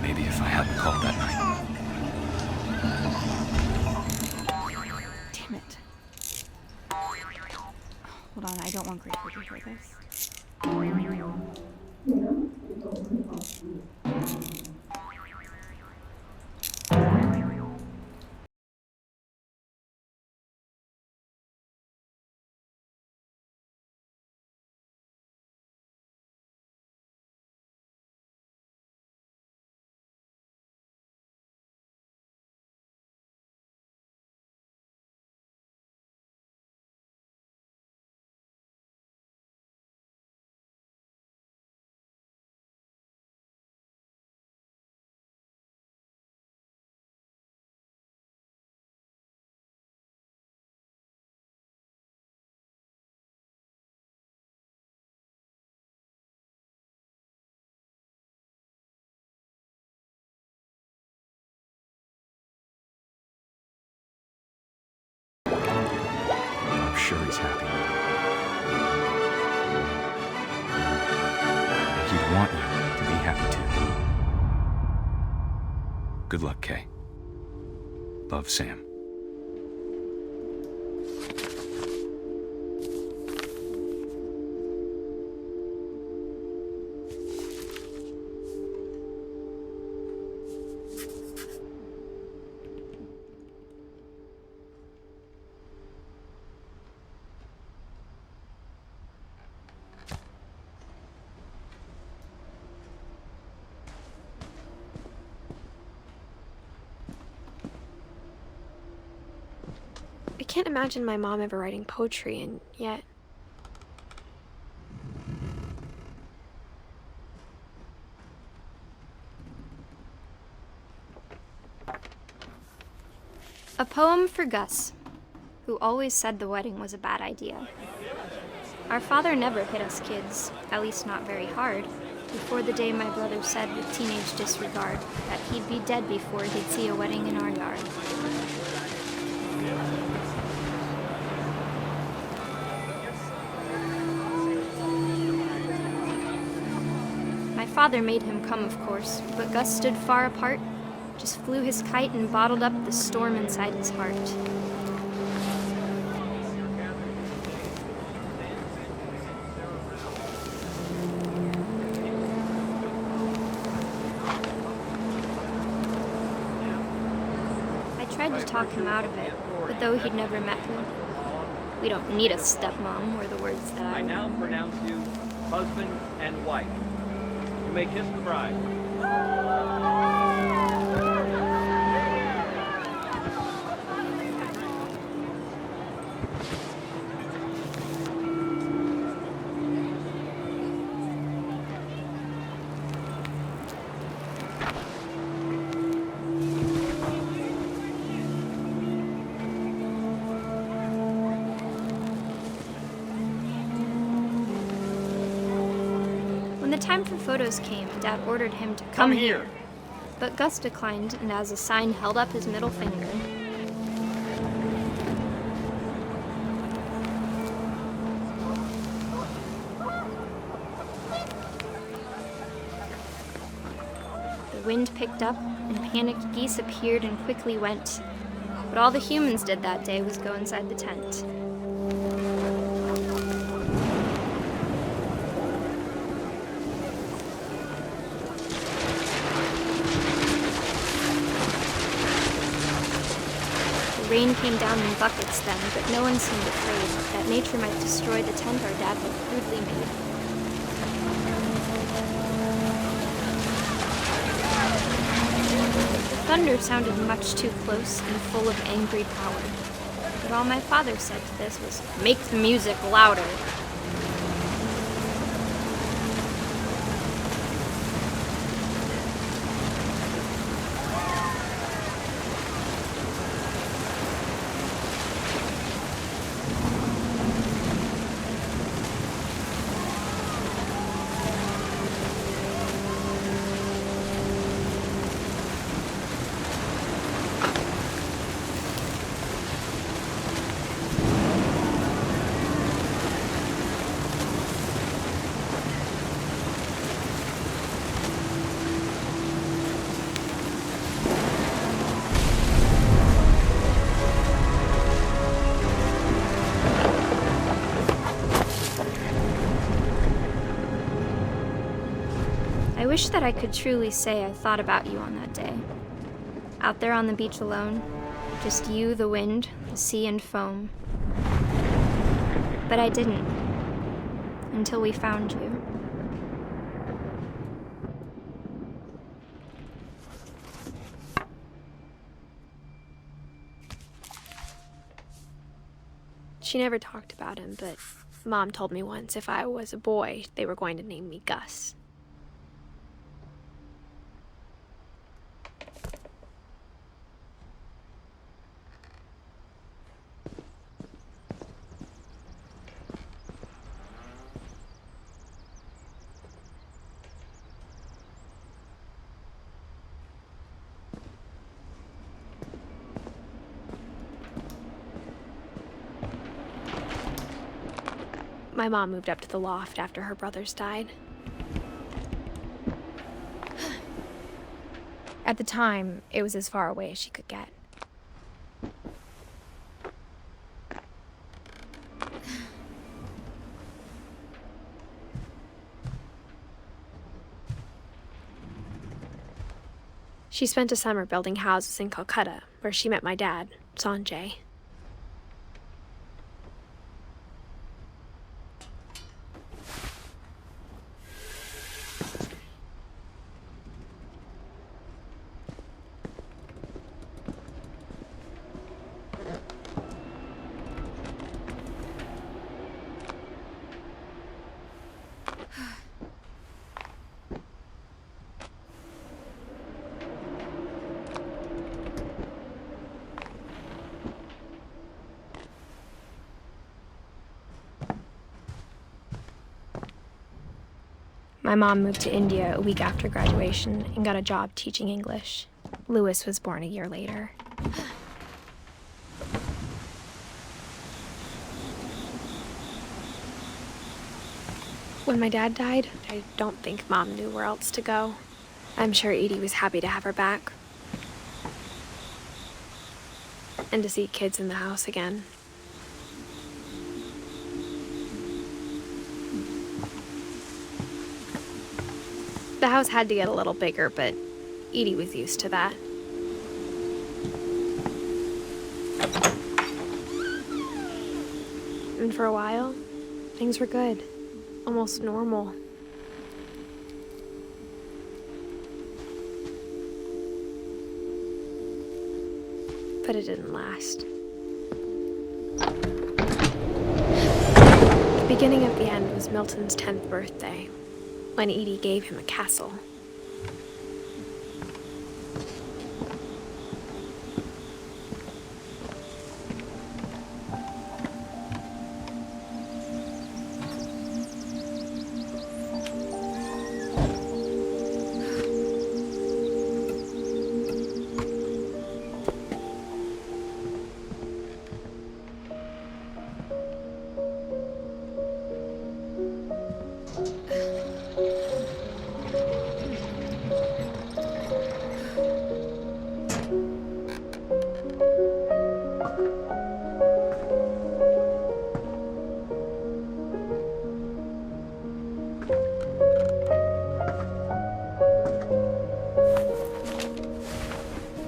Maybe if I hadn't called that night. Damn it. Hold on, I don't want Gregory to hear this. I'm sure he's happy. He'd want you to be happy too. Good luck, Kay. Love, Sam. I can't imagine my mom ever writing poetry, and yet... A poem for Gus, who always said the wedding was a bad idea. Our father never hit us kids, at least not very hard, before the day my brother said with teenage disregard that he'd be dead before he'd see a wedding in our yard. My father made him come, of course, but Gus stood far apart, just flew his kite and bottled up the storm inside his heart. I tried to talk him out of it, but though he'd never met me. We don't need a stepmom, were the words that I now pronounce you husband and wife. You may kiss the bride. When the time for photos came, Dad ordered him to come here. But Gus declined, and as a sign held up his middle finger. The wind picked up, and panicked geese appeared and quickly went. But all the humans did that day was go inside the tent. Rain came down in buckets then, but no one seemed afraid that nature might destroy the tent our dad had crudely made. The thunder sounded much too close and full of angry power. But all my father said to this was, "Make the music louder." I wish that I could truly say I thought about you on that day. Out there on the beach alone, just you, the wind, the sea, and foam. But I didn't, until we found you. She never talked about him, but Mom told me once if I was a boy, they were going to name me Gus. My mom moved up to the loft after her brothers died. At the time, it was as far away as she could get. She spent a summer building houses in Calcutta, where she met my dad, Sanjay. My mom moved to India a week after graduation and got a job teaching English. Louis was born a year later. When my dad died, I don't think Mom knew where else to go. I'm sure Edie was happy to have her back. And to see kids in the house again. The house had to get a little bigger, but Edie was used to that. And for a while, things were good. Almost normal. But it didn't last. The beginning of the end was Milton's 10th birthday, when Edie gave him a castle.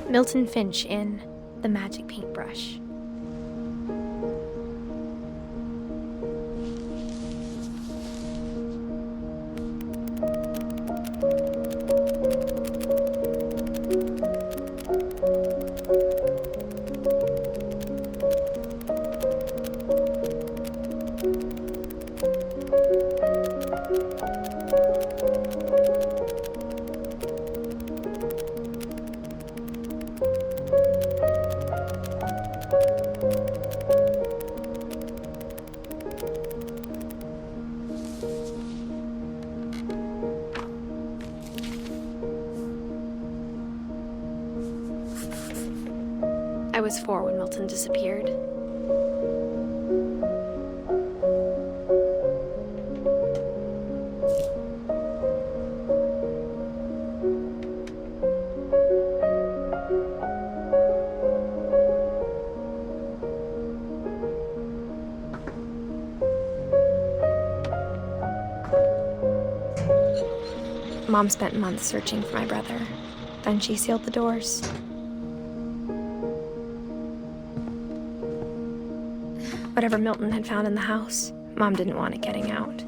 Milton Finch in The Magic Paintbrush. I was 4 when Milton disappeared. Mom spent months searching for my brother. Then she sealed the doors. Whatever Milton had found in the house, Mom didn't want it getting out.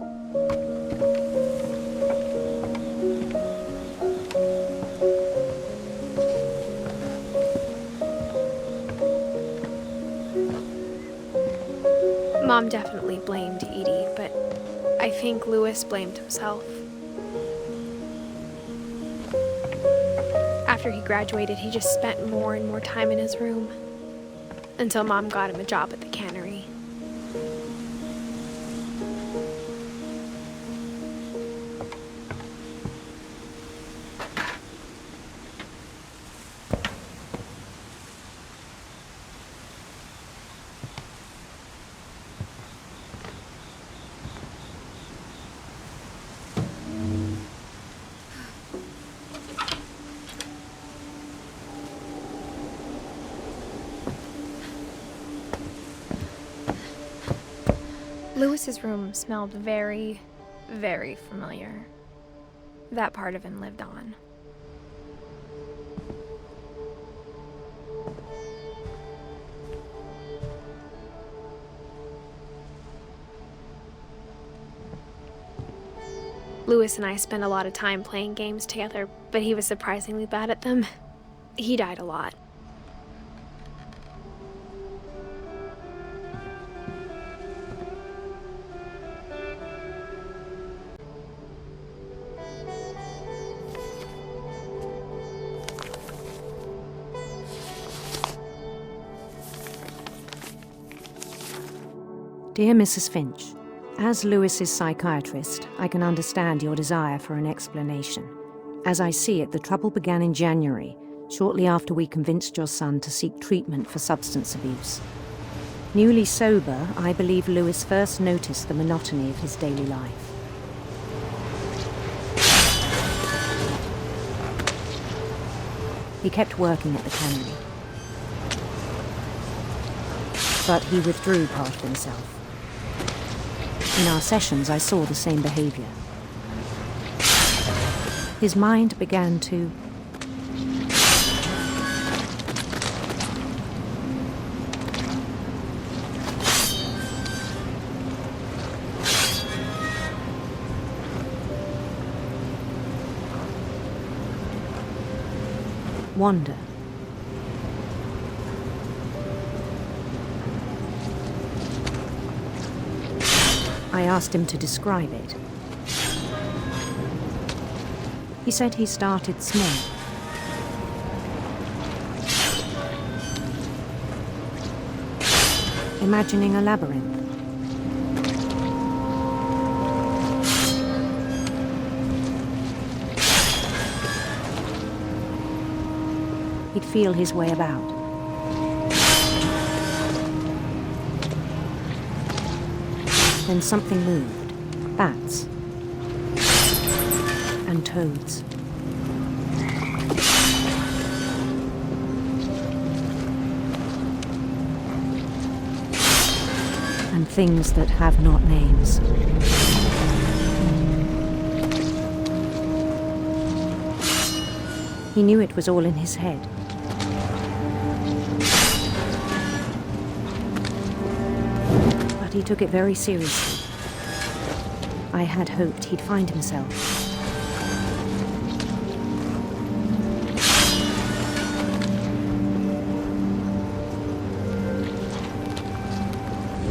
Mom definitely blamed Edie, but I think Louis blamed himself. After he graduated, he just spent more and more time in his room, until Mom got him a job at the cannery. Louis's room smelled very, very familiar. That part of him lived on. Louis and I spent a lot of time playing games together, but he was surprisingly bad at them. He died a lot. Dear Mrs. Finch, as Louis's psychiatrist, I can understand your desire for an explanation. As I see it, the trouble began in January, shortly after we convinced your son to seek treatment for substance abuse. Newly sober, I believe Louis first noticed the monotony of his daily life. He kept working at the cannery, but he withdrew part of himself. In our sessions, I saw the same behavior. His mind began to wander. I asked him to describe it. He said he started small. Imagining a labyrinth. He'd feel his way about. Then something moved. Bats. And toads. And things that have not names. He knew it was all in his head. But he took it very seriously. I had hoped he'd find himself.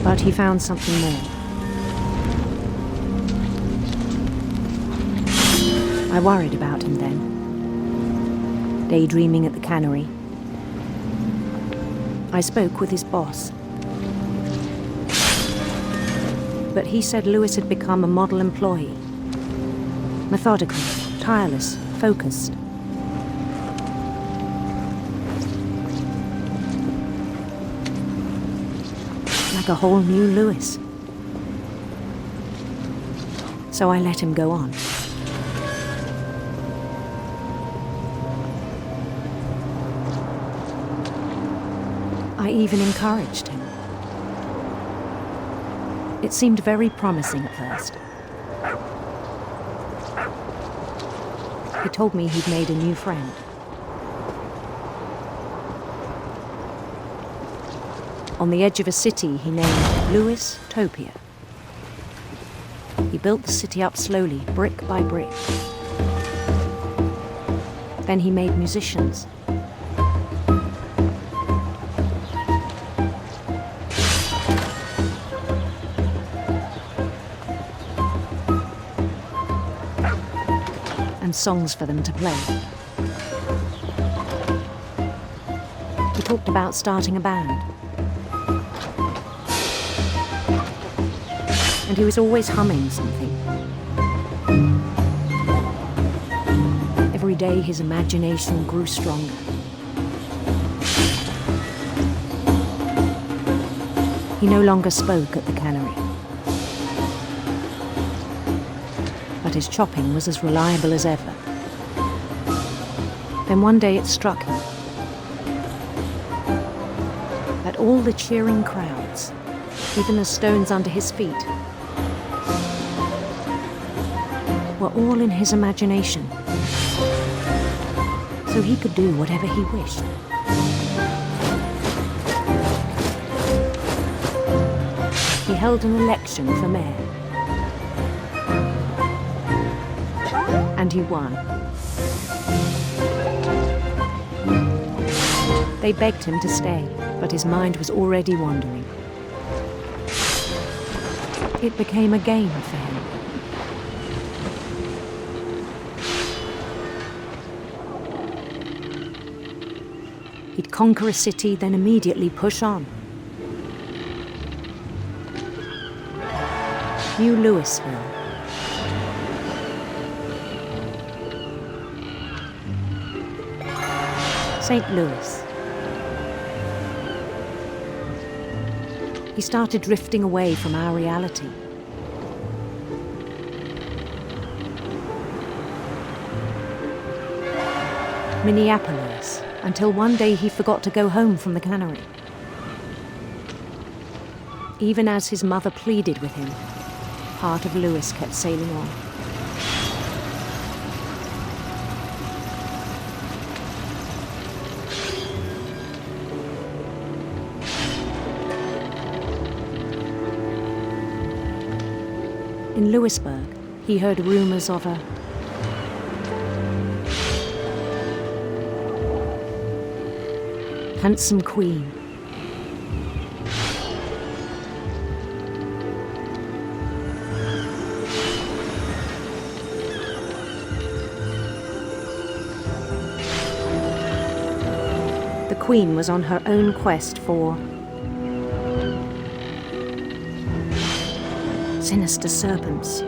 But he found something more. I worried about him then. Daydreaming at the cannery. I spoke with his boss. But he said Louis had become a model employee. Methodical, tireless, focused. Like a whole new Louis. So I let him go on. I even encouraged him. It seemed very promising at first. He told me he'd made a new friend. On the edge of a city he named Lewis Topia. He built the city up slowly, brick by brick. Then he made musicians. And songs for them to play. He talked about starting a band. And he was always humming something. Every day his imagination grew stronger. He no longer spoke at the cannery. But his chopping was as reliable as ever. Then one day it struck him that all the cheering crowds, even the stones under his feet, were all in his imagination, so he could do whatever he wished. He held an election for mayor. And he won. They begged him to stay, but his mind was already wandering. It became a game for him. He'd conquer a city, then immediately push on. New Louisville. St. Louis. He started drifting away from our reality. Minneapolis, until one day he forgot to go home from the cannery. Even as his mother pleaded with him, part of Louis kept sailing on. In Louisburg, he heard rumors of a handsome queen. The queen was on her own quest for sinister serpents.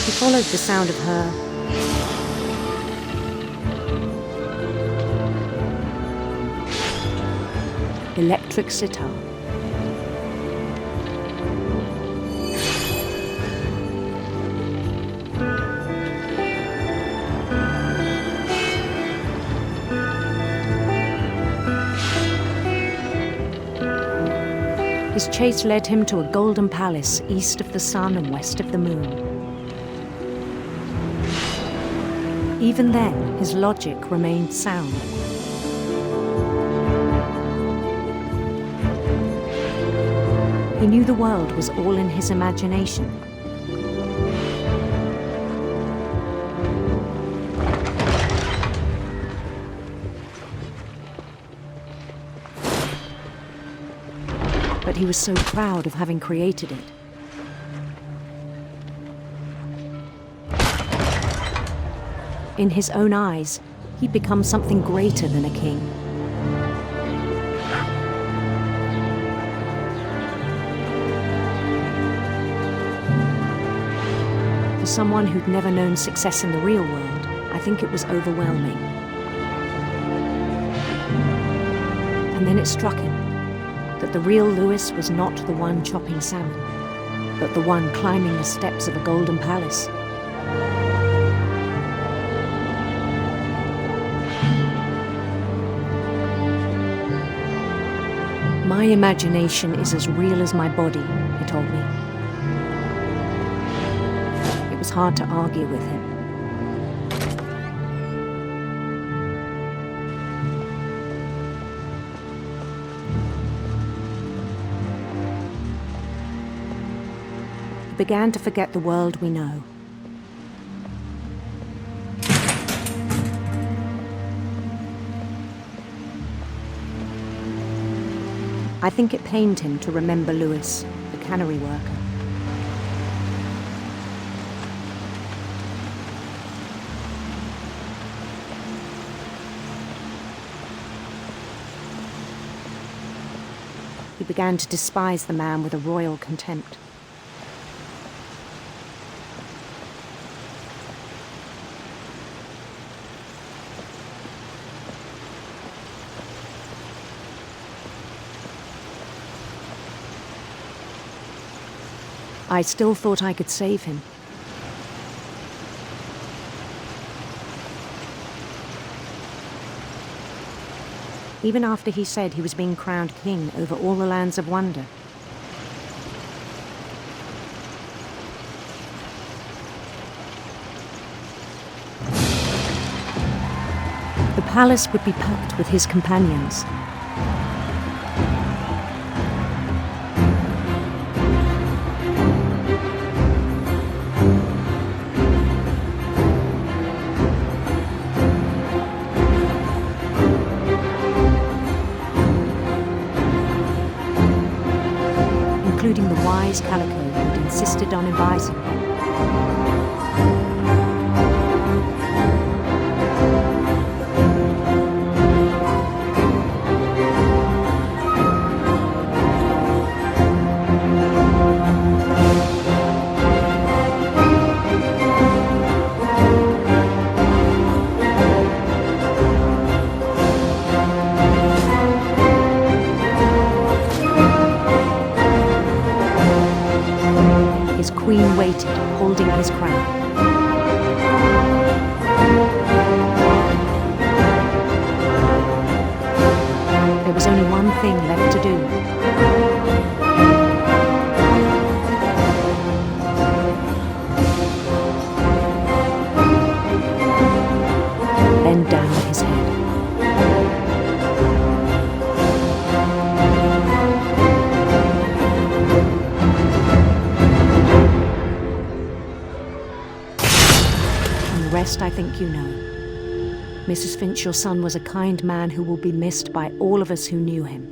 He followed the sound of her electric sitar. His chase led him to a golden palace east of the sun and west of the moon. Even then, his logic remained sound. He knew the world was all in his imagination. But he was so proud of having created it. In his own eyes, he'd become something greater than a king. For someone who'd never known success in the real world, I think it was overwhelming. And then it struck him that the real Louis was not the one chopping salmon, but the one climbing the steps of a golden palace. My imagination is as real as my body, he told me. It was hard to argue with him. He began to forget the world we know. I think it pained him to remember Lewis, the cannery worker. He began to despise the man with a royal contempt. I still thought I could save him. Even after he said he was being crowned king over all the lands of wonder. The palace would be packed with his companions. Including the wise Calico who'd insisted on inviting him. His queen waited, holding his crown. There was only one thing left to do. Bend down his head. The rest I think you know. Mrs. Finch, your son was a kind man who will be missed by all of us who knew him.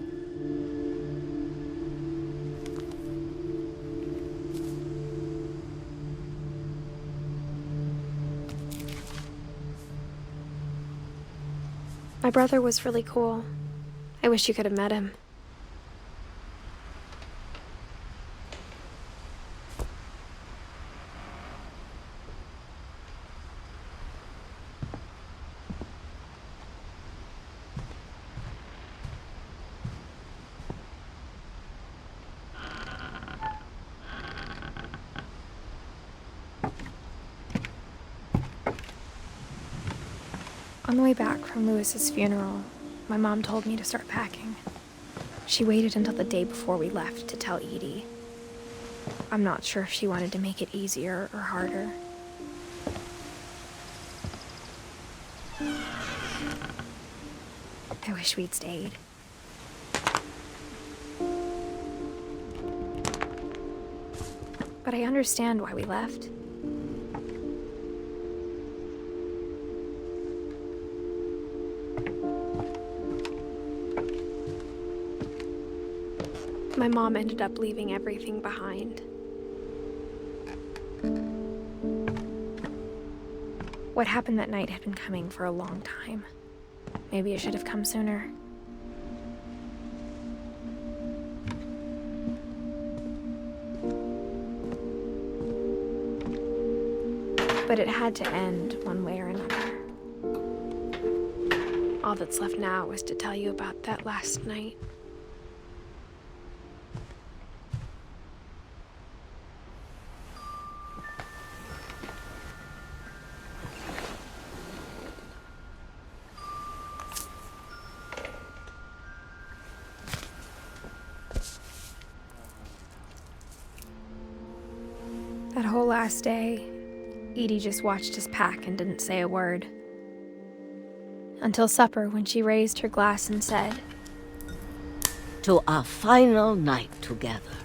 My brother was really cool. I wish you could have met him. On the way back from Lewis's funeral, my mom told me to start packing. She waited until the day before we left to tell Edie. I'm not sure if she wanted to make it easier or harder. I wish we'd stayed. But I understand why we left. My mom ended up leaving everything behind. What happened that night had been coming for a long time. Maybe it should have come sooner. But it had to end one way or another. All that's left now is to tell you about that last night. That whole last day, Edie just watched us pack and didn't say a word. Until supper, when she raised her glass and said, "To our final night together,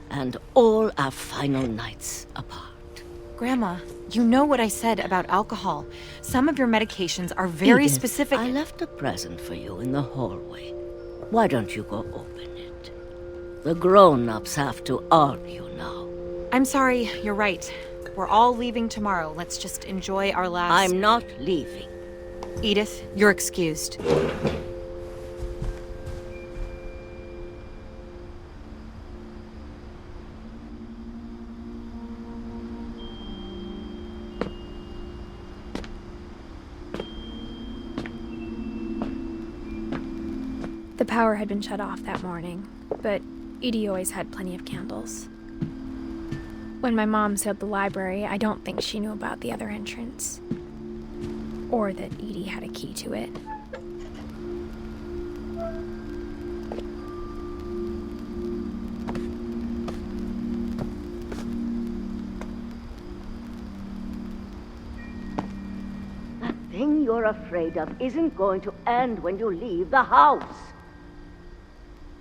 and all our final nights apart." Grandma, you know what I said about alcohol. Some of your medications are very Edith, specific. I left a present for you in the hallway. Why don't you go open it? The grown-ups have to argue now. I'm sorry, you're right. We're all leaving tomorrow. Let's just enjoy our last... I'm not leaving. Edith, you're excused. The power had been shut off that morning, but Edie always had plenty of candles. When my mom sealed the library, I don't think she knew about the other entrance. Or that Edie had a key to it. That thing you're afraid of isn't going to end when you leave the house.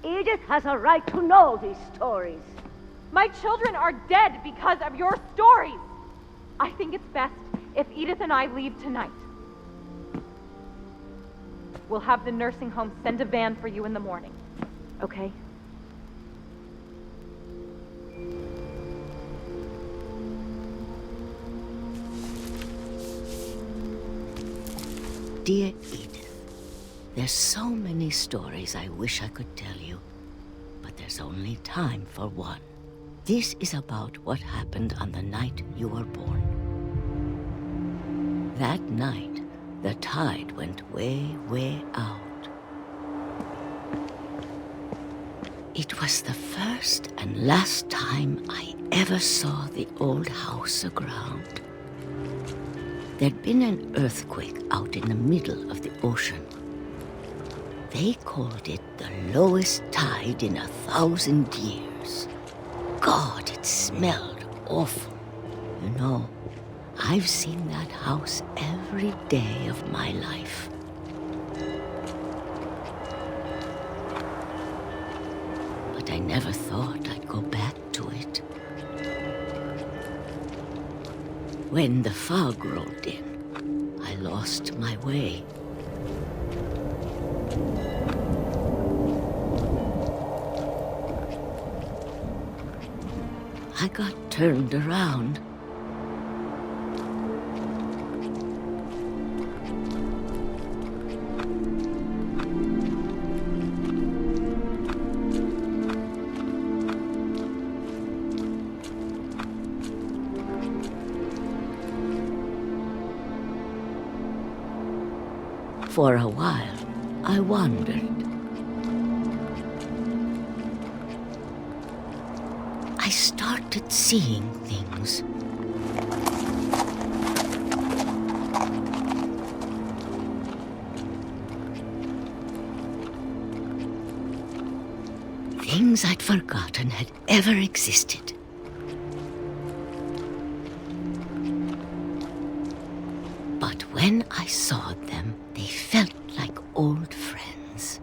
Edith has a right to know these stories. My children are dead because of your stories. I think it's best if Edith and I leave tonight. We'll have the nursing home send a van for you in the morning, okay? Dear Edith, there's so many stories I wish I could tell you, but there's only time for one. This is about what happened on the night you were born. That night, the tide went way, way out. It was the first and last time I ever saw the old house aground. There'd been an earthquake out in the middle of the ocean. They called it the lowest tide in 1,000 years. God, it smelled awful. You know, I've seen that house every day of my life. But I never thought I'd go back to it. When the fog rolled in, I lost my way. I got turned around. For a while, I wandered. I started seeing things. Things I'd forgotten had ever existed. But when I saw them, they felt like old friends.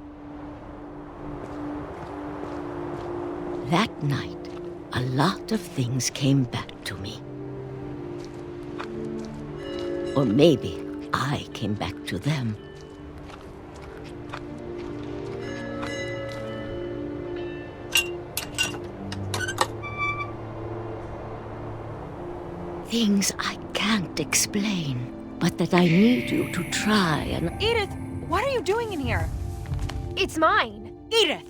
That night, a lot of things came back to me. Or maybe I came back to them. Things I can't explain, but that I need you to try and... Edith, what are you doing in here? It's mine. Edith!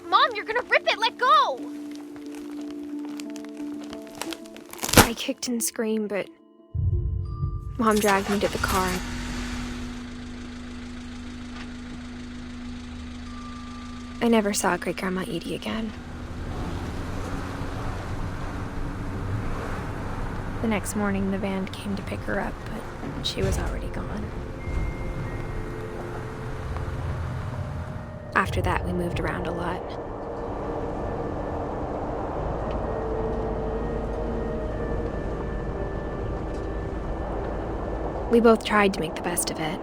Mom, you're gonna rip it! Let go! I kicked and screamed, but Mom dragged me to the car. I never saw Great-Grandma Edie again. The next morning, the van came to pick her up, but she was already gone. After that, we moved around a lot. We both tried to make the best of it.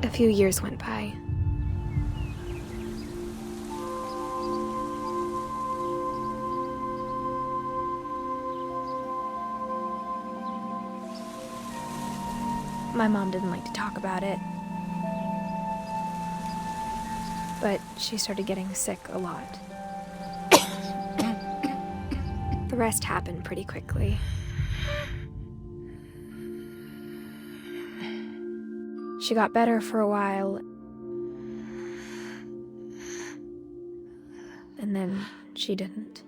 A few years went by. My mom didn't like to talk about it, but she started getting sick a lot. The rest happened pretty quickly. She got better for a while, and then she didn't.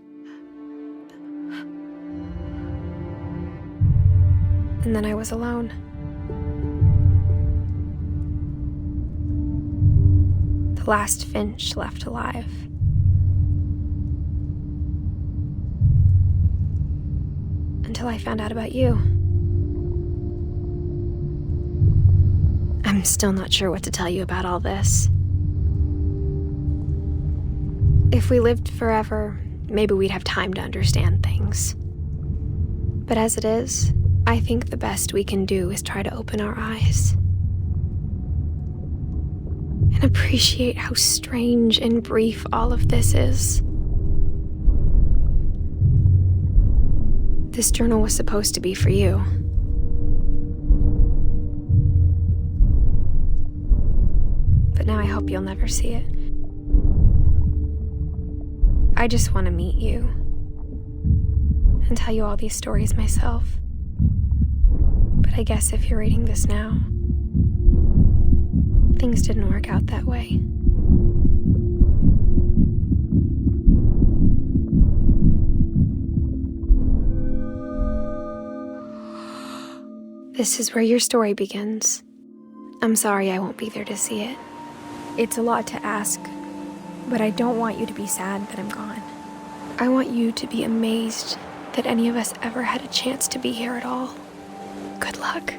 And then I was alone. The last Finch left alive. Until I found out about you. I'm still not sure what to tell you about all this. If we lived forever, maybe we'd have time to understand things. But as it is, I think the best we can do is try to open our eyes. And appreciate how strange and brief all of this is. This journal was supposed to be for you. But now I hope you'll never see it. I just want to meet you and tell you all these stories myself. But I guess if you're reading this now, things didn't work out that way. This is where your story begins. I'm sorry I won't be there to see it. It's a lot to ask, but I don't want you to be sad that I'm gone. I want you to be amazed that any of us ever had a chance to be here at all. Good luck.